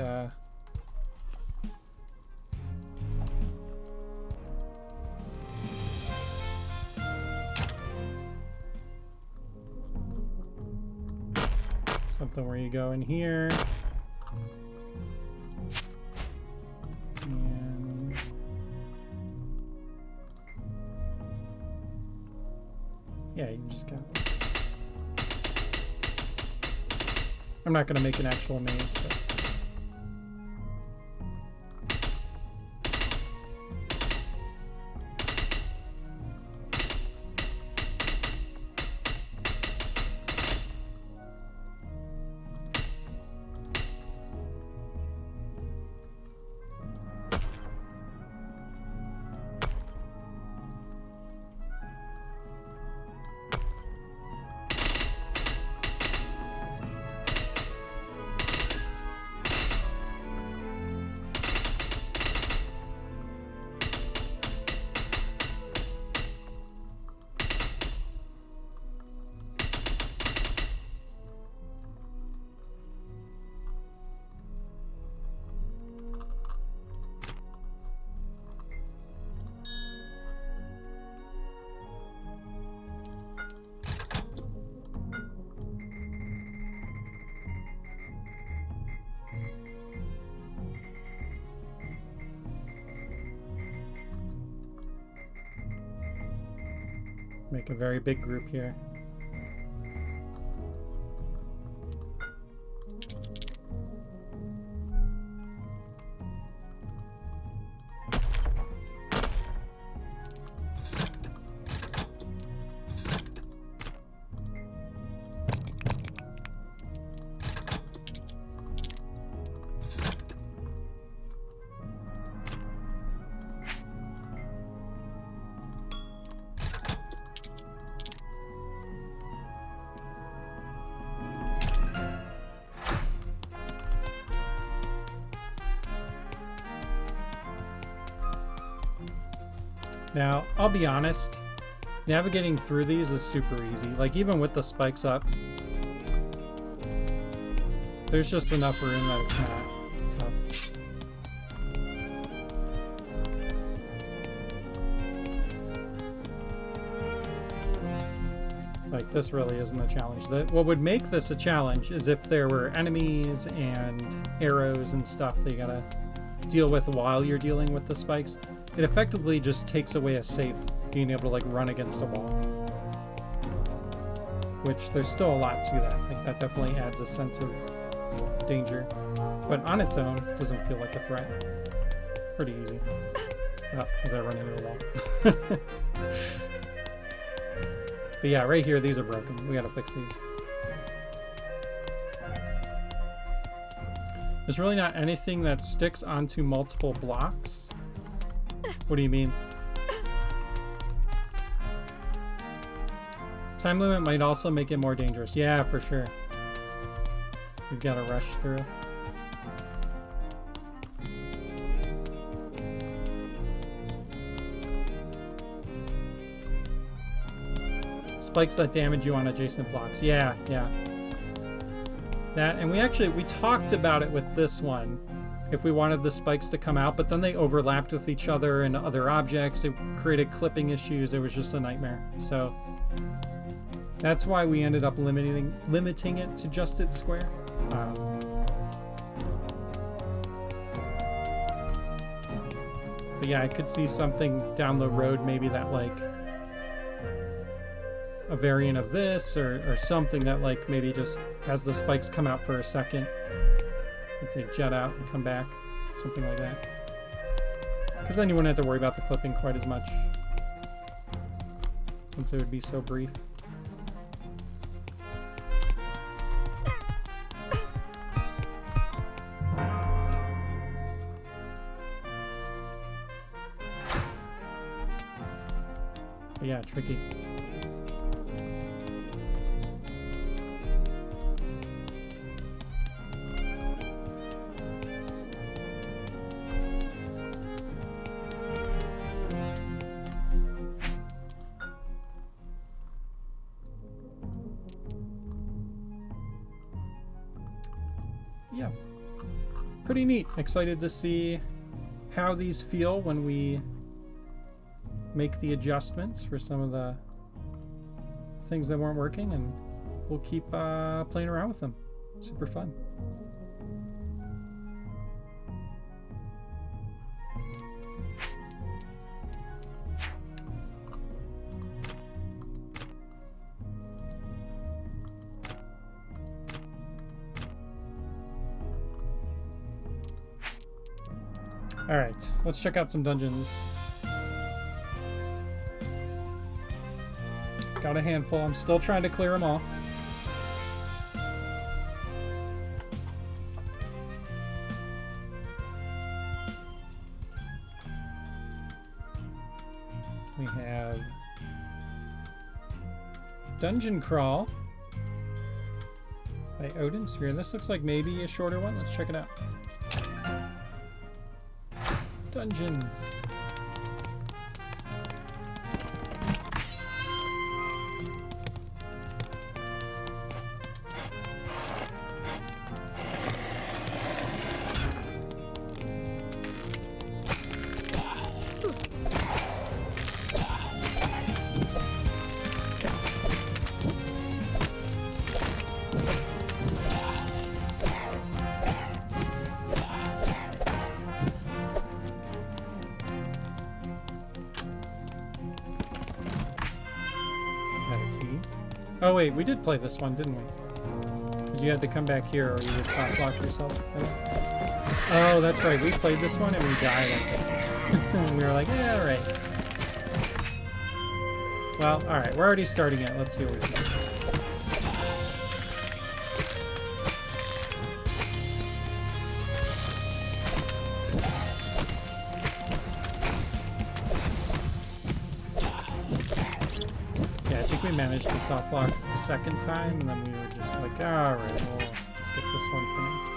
something where you go in here. And yeah, you can just go. I'm not going to make an actual maze, but make a very big group here. Now, I'll be honest, navigating through these is super easy. Like, even with the spikes up, there's just enough room that it's not tough. Like, this really isn't a challenge. What would make this a challenge is if there were enemies and arrows and stuff that you gotta deal with while you're dealing with the spikes. It effectively just takes away a safe, being able to like run against a wall. Which there's still a lot to that. Like, that definitely adds a sense of danger. But on its own, it doesn't feel like a threat. Pretty easy. Oh, as I run into a wall. But yeah, right here, these are broken. We gotta fix these. There's really not anything that sticks onto multiple blocks. What do you mean? Time limit might also make it more dangerous. Yeah, for sure. We've got to rush through. Spikes that damage you on adjacent blocks. Yeah, yeah. That, and we talked about it with this one. If we wanted the spikes to come out, but then they overlapped with each other and other objects. It created clipping issues. It was just a nightmare. So that's why we ended up limiting it to just its square. But yeah, I could see something down the road, maybe that like a variant of this or something that like maybe just has the spikes come out for a second. They jet out and come back. Something like that. Because then you wouldn't have to worry about the clipping quite as much. Since it would be so brief. But yeah, tricky. Yeah, pretty neat. Excited to see how these feel when we make the adjustments for some of the things that weren't working, and we'll keep playing around with them. Super fun. All right, let's check out some dungeons. Got a handful. I'm still trying to clear them all. We have Dungeon Crawl by Odin Sphere. This looks like maybe a shorter one. Let's check it out. Dungeons. Oh wait, we did play this one, didn't we? Because you had to come back here or you would soft lock yourself. Oh, that's right. We played this one and we died, I think. And we were like, yeah, alright. Well, alright. We're already starting it. Let's see what we can do. Managed to soft lock the second time, and then we were just like, all right, well, let's get this one finished.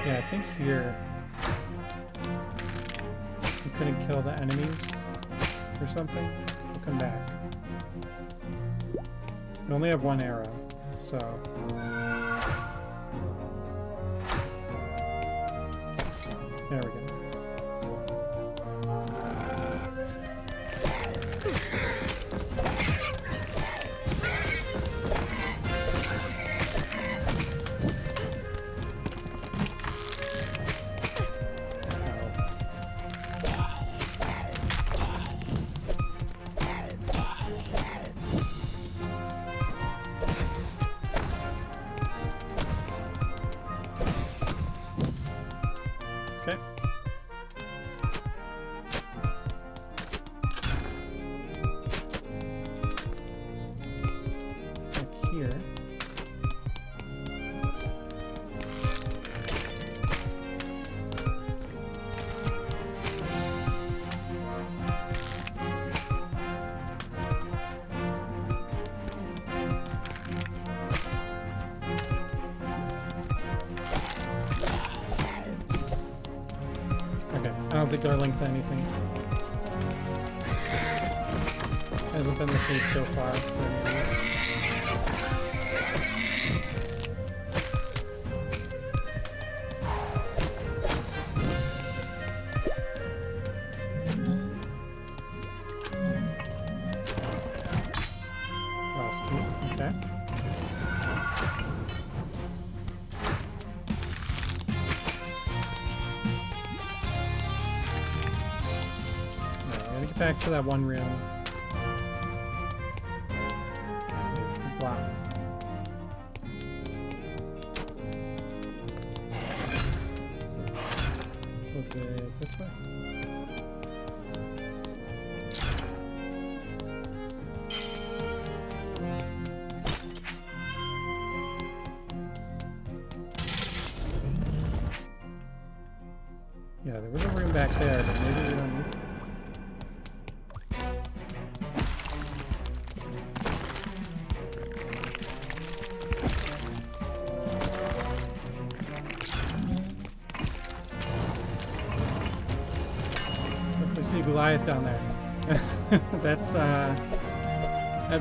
Yeah, I think here we couldn't kill the enemies or something. We'll come back. We only have one arrow, so... There we go. Okay. Back here. Okay, I don't think they're linked to anything. Hasn't been the case so far for any of these. Lost key, okay. Get back to that one room. Blocked. Was it this way? Yeah, there was a room back there, but maybe we don't need it. See Goliath down there. That's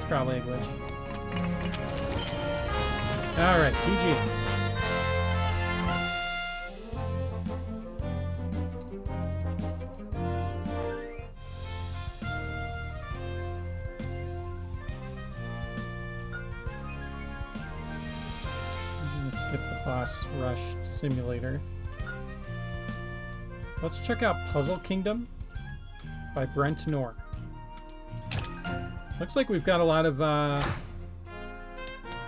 probably a glitch. All right, GG. Let's skip the boss rush simulator. Let's check out Puzzle Kingdom by Brent Knorr. Looks like we've got a lot of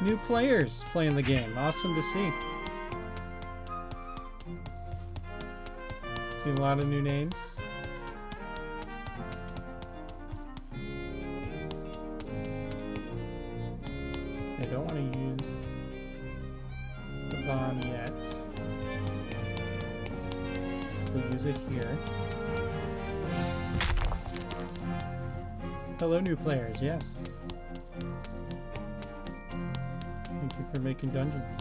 new players playing the game. Awesome to see. Seen a lot of new names. I don't want to use the bomb yet. We'll use it here. Hello, new players. Yes. Thank you for making dungeons.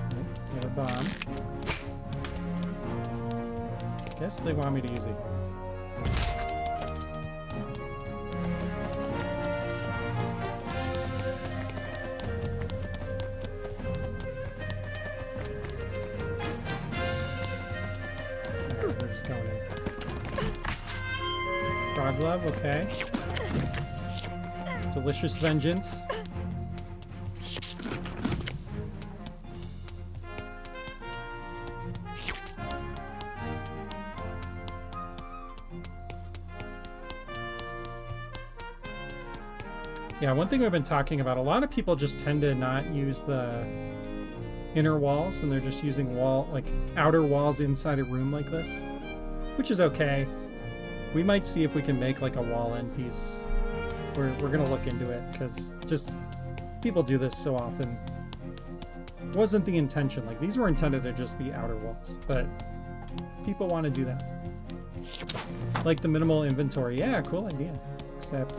Okay, got a bomb. Guess they want me to use it. Alright, we're just going in. Frog Glove, okay. Delicious Vengeance. Yeah, one thing we've been talking about, a lot of people just tend to not use the inner walls, and they're just using outer walls inside a room like this, which is okay. We might see if we can make like a wall end piece. We're gonna look into it, because just people do this so often. It wasn't the intention. Like, these were intended to just be outer walls, but people want to do that. Like the minimal inventory. Yeah, cool idea. Except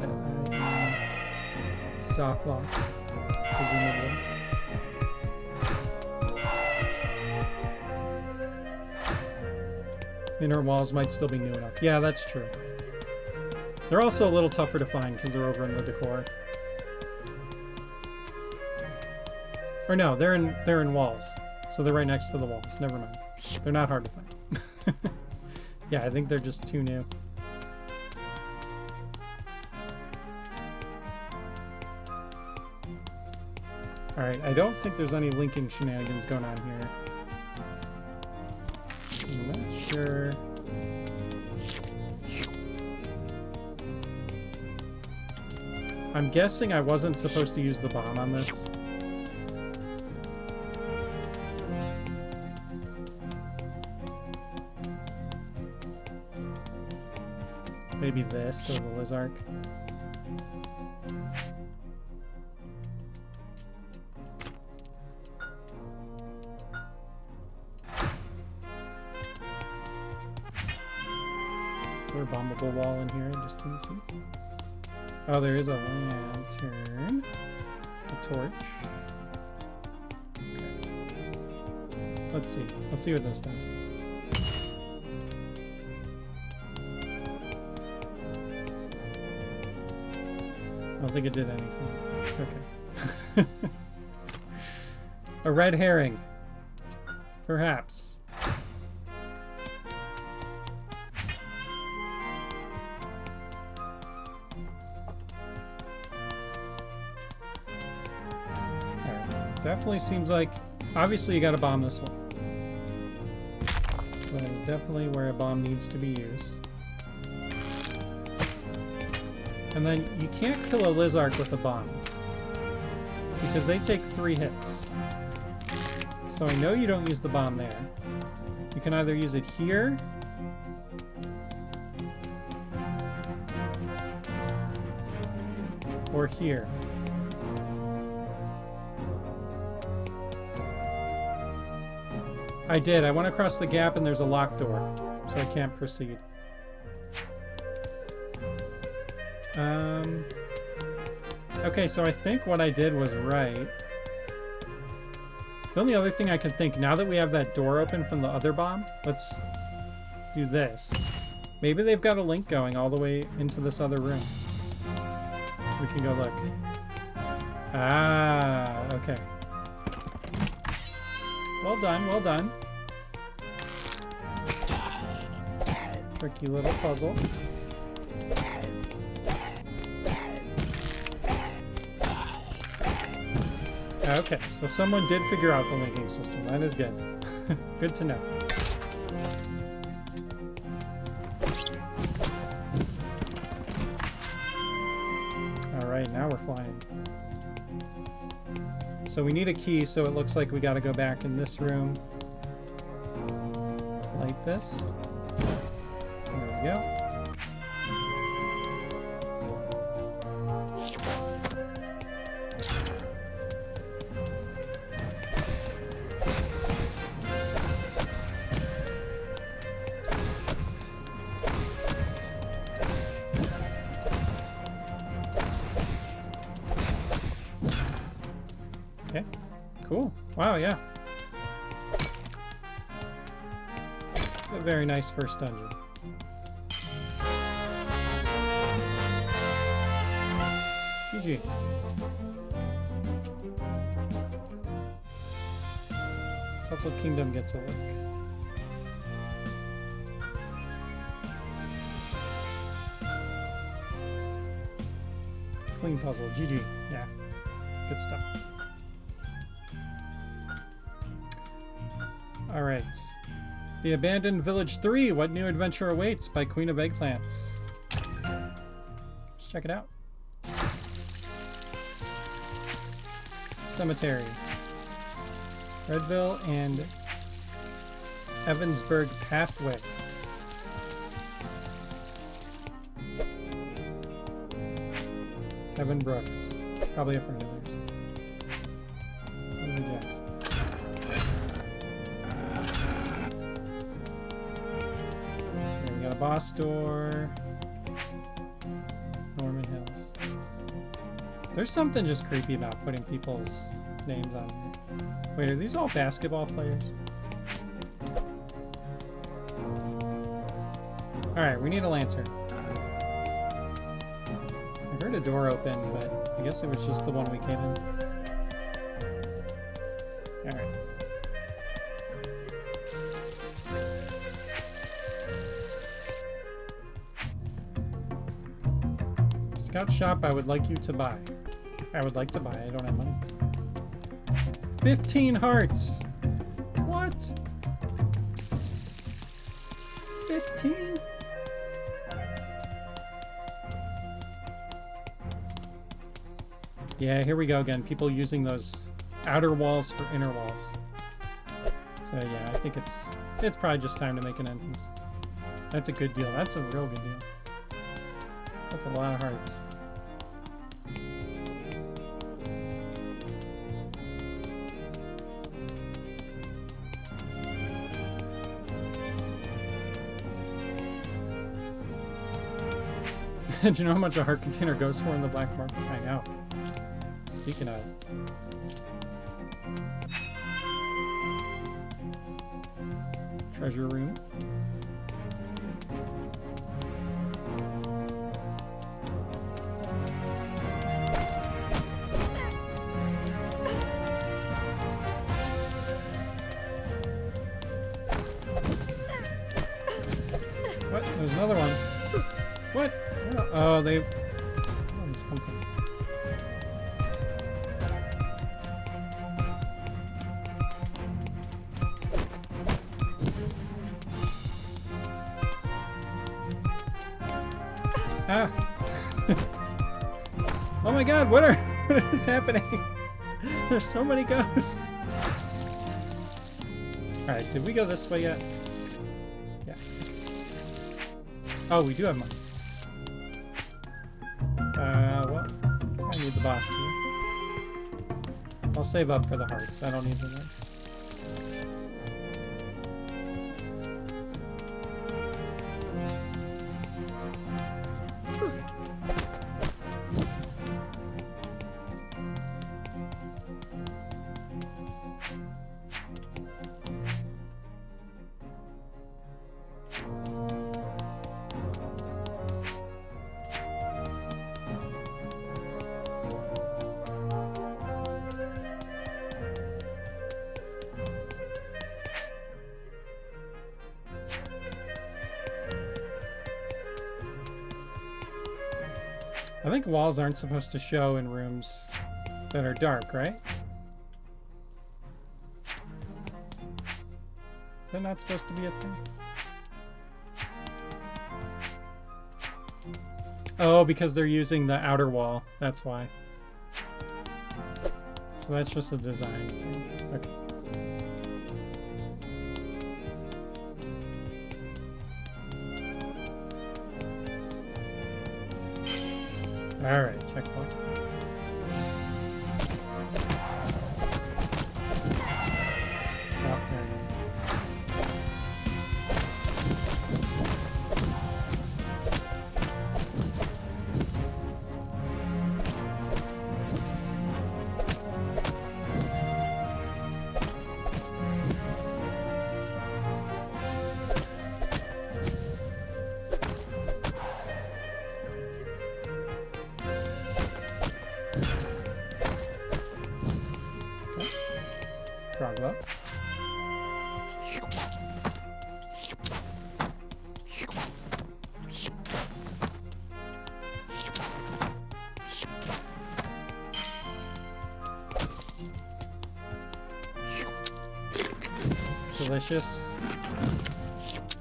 soft lock, presumably. Inner walls might still be new enough. Yeah, that's true. They're also a little tougher to find because they're over in the decor. Or no, they're in walls. So they're right next to the walls. Never mind. They're not hard to find. Yeah, I think they're just too new. Alright, I don't think there's any linking shenanigans going on here. I'm not sure. I'm guessing I wasn't supposed to use the bomb on this. Maybe this or the Lizark. Is there a bombable wall in here? I just didn't see. Oh, there is a lantern. A torch. Okay. Let's see. Let's see what this does. I don't think it did anything. Okay. A red herring. Perhaps. Alright. Definitely seems like... Obviously you gotta bomb this one. That is definitely where a bomb needs to be used. And then you can't kill a Lizark with a bomb because they take 3 hits. So I know you don't use the bomb there. You can either use it here or here. I did. I went across the gap and there's a locked door, so I can't proceed. Okay, so I think what I did was right. The only other thing I can think, now that we have that door open from the other bomb, let's do this. Maybe they've got a link going all the way into this other room. We can go look. Ah, okay. Well done, well done. Tricky little puzzle. Okay, so someone did figure out the linking system. That is good. Good to know. Alright, now we're flying. So we need a key, so it looks like we gotta go back in this room. Light this. There we go. Okay, cool. Wow, yeah. A very nice first dungeon. GG. Puzzle Kingdom gets a look. Clean puzzle. GG. Yeah. Good stuff. Alright. The Abandoned Village 3, What New Adventure Awaits by Queen of Eggplants. Let's check it out. Cemetery. Redville and Evansburg Pathway. Kevin Brooks. Probably a friend of theirs. Lily Jackson. Okay, we got a boss door. Norman Hills. There's something just creepy about putting people's names on here. Wait, are these all basketball players? Alright, we need a lantern. I heard a door open, but I guess it was just the one we came in. Alright. Scout shop, I would like you to buy. I would like to buy. I don't have money. 15 hearts! What? 15? Yeah, here we go again. People using those outer walls for inner walls. So yeah, I think it's probably just time to make an entrance. That's a good deal. That's a real good deal. That's a lot of hearts. Do you know how much a heart container goes for in the black market? I know. Speaking of. Treasure room. What? There's another one. What? Oh, they... Oh, there's something. Ah! Oh my god, what is happening? There's so many ghosts! Alright, did we go this way yet? Yeah. Oh, we do have money. Well, I need the boss key. I'll save up for the hearts. I don't need them. I think walls aren't supposed to show in rooms that are dark, right? Is that not supposed to be a thing? Oh, because they're using the outer wall. That's why. So that's just a design thing. Okay. Alright, checkpoint. Oh, there you go. Froglow. Delicious.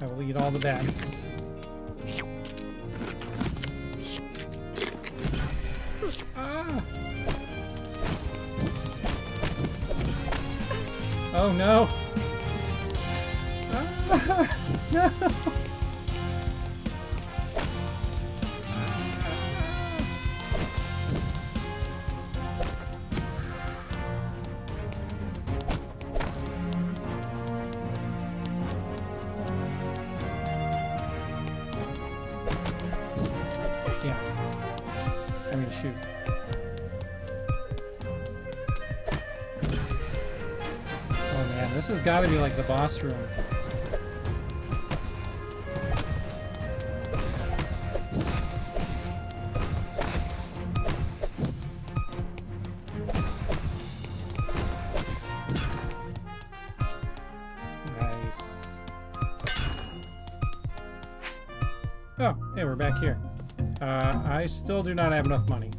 I will eat all the bats. Ah! Oh no! Ah, no! Yeah. I mean, shoot. This has got to be like the boss room. Oh, hey, we're back here. I still do not have enough money.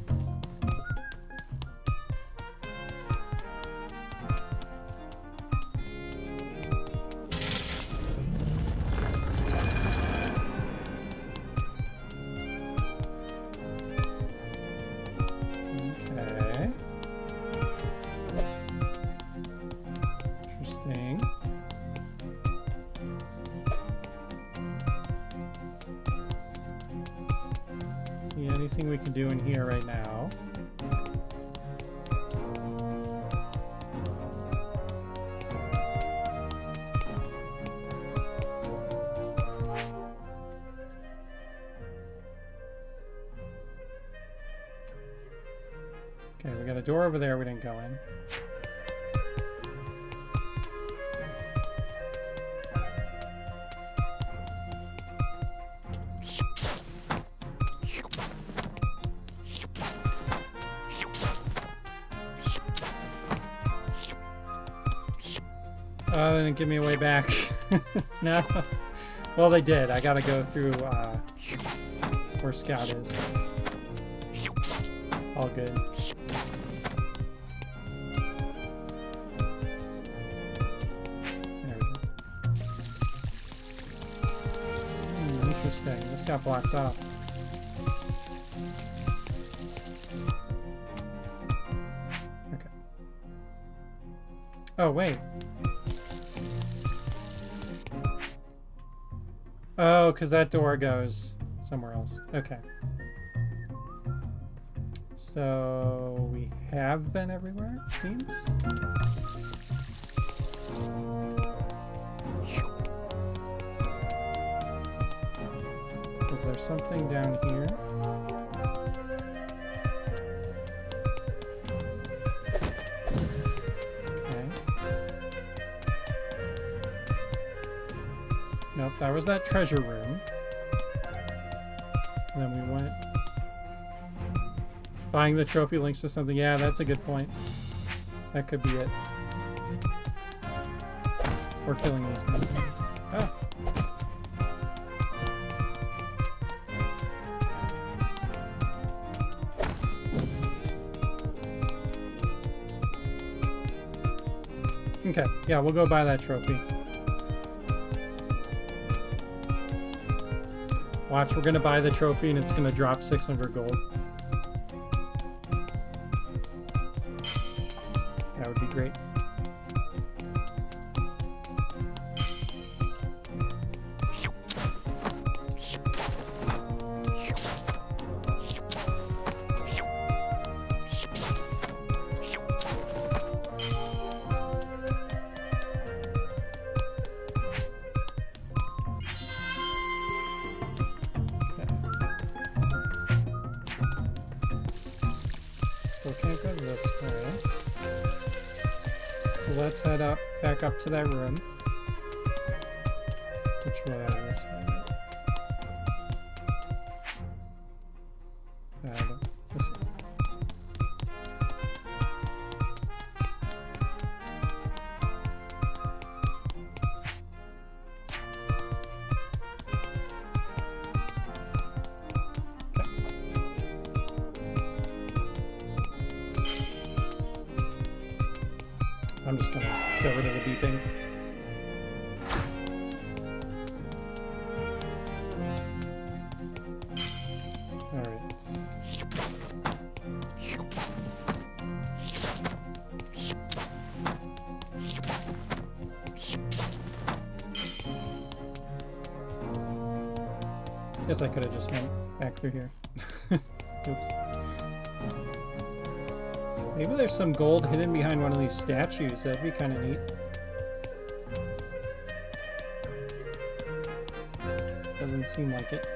Okay. Interesting. See anything we can do in here right now? Okay, we got a door over there we didn't go in. Oh, they didn't give me a way back. No. Well, they did. I gotta go through where Scout is. All good. There we go. Interesting. This got blocked off. Okay. Oh, wait. Oh, because that door goes somewhere else. Okay. So we have been everywhere, it seems. Is there something down here? Nope, that was that treasure room. And then we went... Buying the trophy links to something. Yeah, that's a good point. That could be it. Or killing these guys. Oh. Okay, yeah, we'll go buy that trophy. Watch, we're gonna buy the trophy and it's gonna drop 600 gold. That would be great. Still can't go this way. So let's head up, back up to that room. Which way is this way? This way. I'm just gonna get rid of the beeping. Alright. Guess I could have just went back through here. Oops. Maybe there's some gold hidden behind one of these statues. That'd be kind of neat. Doesn't seem like it.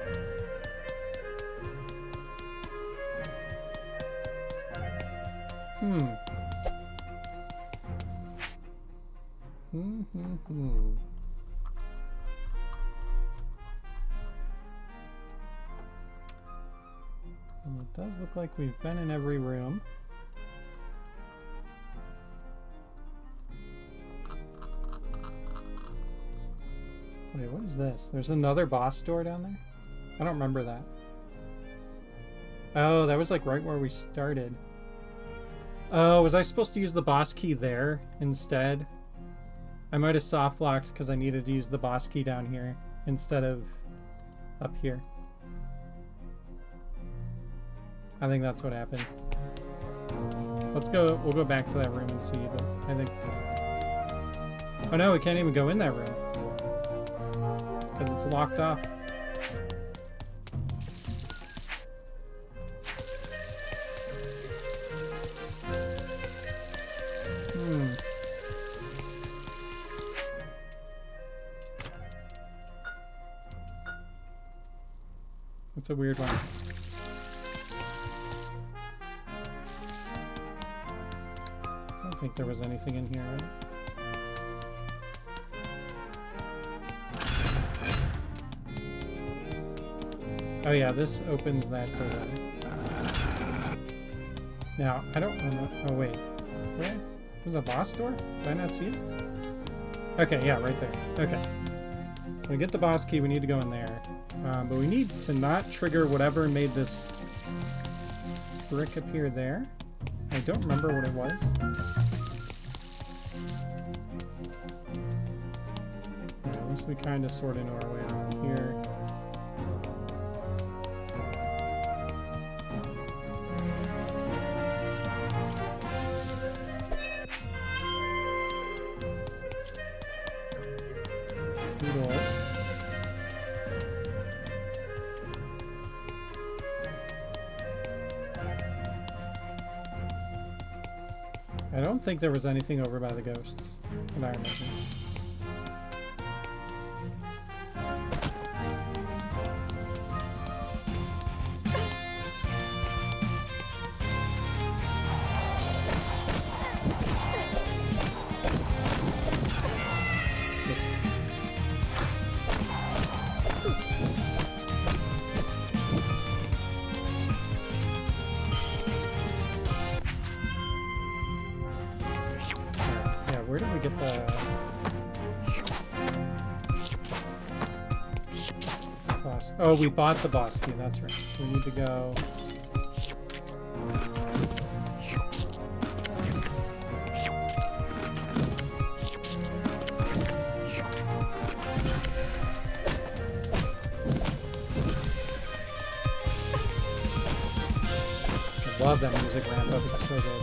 Well, it does look like we've been in every room. Wait, what is this? There's another boss door down there? I don't remember that. Oh, that was like right where we started. Oh, was I supposed to use the boss key there instead? I might have soft locked because I needed to use the boss key down here instead of up here. I think that's what happened. Let's go, we'll go back to that room and see, but I think... Oh no, we can't even go in that room. Because it's locked off. It's a weird one. I don't think there was anything in here, right? Oh yeah, this opens that door. Now, I don't remember. Oh wait. Where? There's a boss door? Did I not see it? Okay, yeah, right there. Okay. When we get the boss key, we need to go in there. But we need to not trigger whatever made this brick appear there. I don't remember what it was. Right, at least we kind of sort of know our way around here. I don't think there was anything over by the ghosts, that I remember. Where did we get the boss? Oh, we bought the boss key, that's right. So we need to go. I love that music ramp up, it's so good.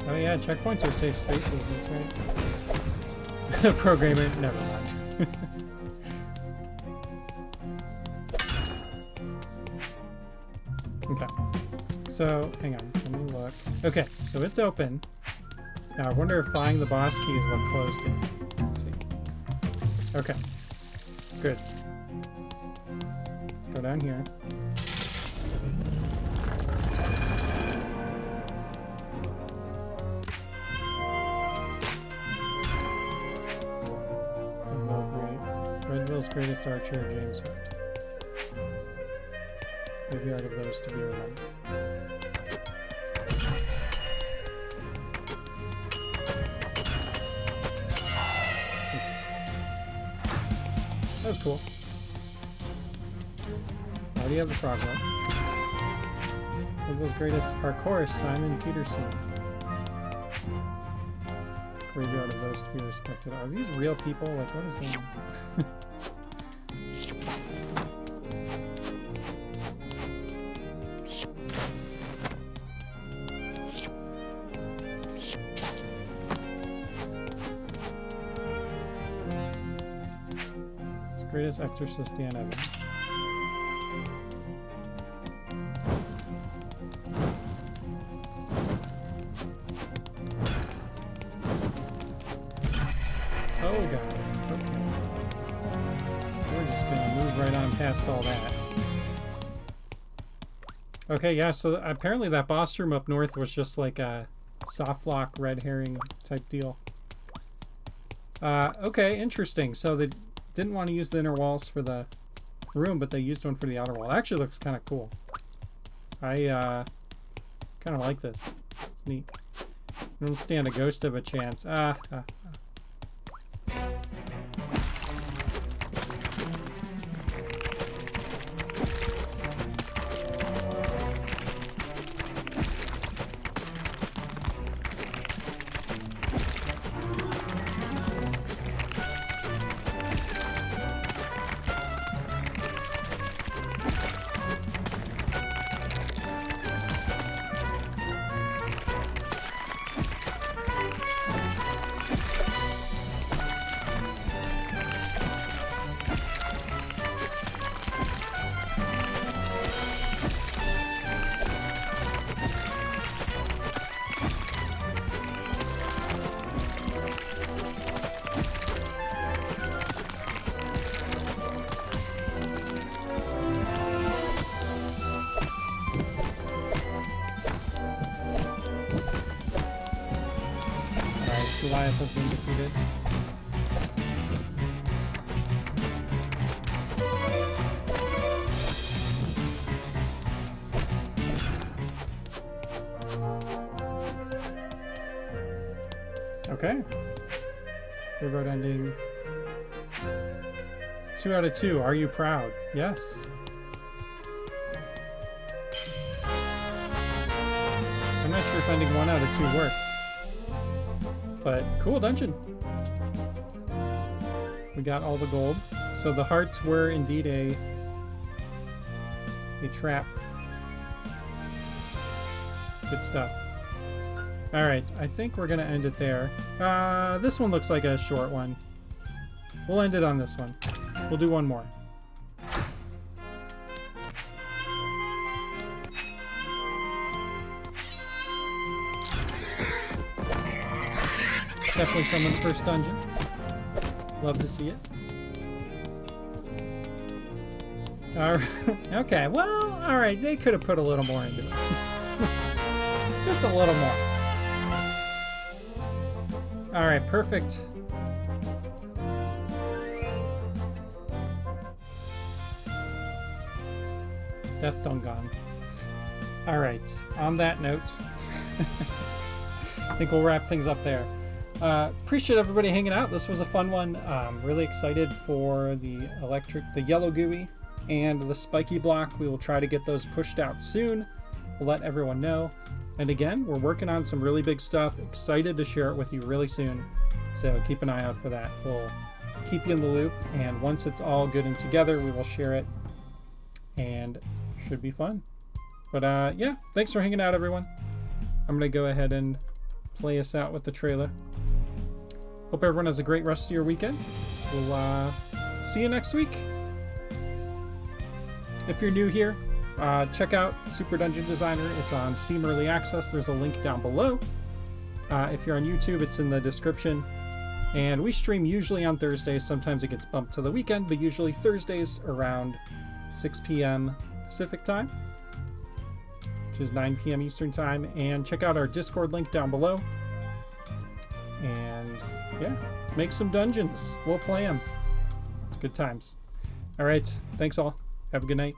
Oh yeah, checkpoints are safe spaces, that's right. Programmer, never mind. Okay. So, hang on, let me look. Okay, so it's open. Now I wonder if buying the boss key is what closed it. Let's see. Okay. Good. Go down here. Redville's greatest archer, James Hooked. Graveyard of those to be remembered. That was cool. Why do you have a frog left? Redville's greatest parkourist, Simon Peterson. Graveyard of those to be respected. Are these real people? Like, what is going on? Greatest exorcist, Dan Evans. Oh god, okay. We're just gonna move right on past all that. Okay, yeah, so apparently that boss room up north was just like a soft lock red herring type deal. Okay, interesting. So they didn't want to use the inner walls for the room, but they used one for the outer wall. It actually looks kind of cool. I kind of like this. It's neat. I don't stand a ghost of a chance. Goliath has been defeated. Okay. Railroad ending. 2 out of 2. Are you proud? Yes. I'm not sure if ending 1 out of 2 worked. But cool dungeon. We got all the gold. So the hearts were indeed a trap. Good stuff. Alright, I think we're gonna end it there. This one looks like a short one. We'll end it on this one. We'll do one more. Definitely someone's first dungeon. Love to see it. Okay, well, alright, they could have put a little more into it. Just a little more. Alright, perfect. Death Dungon. Alright, on that note, I think we'll wrap things up there. Appreciate everybody hanging out. This was a fun one. Really excited for the yellow GUI and the spiky block. We will try to get those pushed out soon. We'll let everyone know. And again, we're working on some really big stuff. Excited to share it with you really soon. So keep an eye out for that. We'll keep you in the loop. And once it's all good and together, we will share it. And should be fun. But yeah, thanks for hanging out, everyone. I'm going to go ahead and play us out with the trailer. Hope everyone has a great rest of your weekend. We'll see you next week. If you're new here, check out Super Dungeon Designer. It's on Steam Early Access. There's a link down below. If you're on YouTube, it's in the description. And we stream usually on Thursdays. Sometimes it gets bumped to the weekend, but usually Thursdays around 6 p.m. Pacific time, which is 9 p.m. Eastern time. And check out our Discord link down below. And yeah, make some dungeons. We'll play them. It's good times. All right. Thanks all. Have a good night.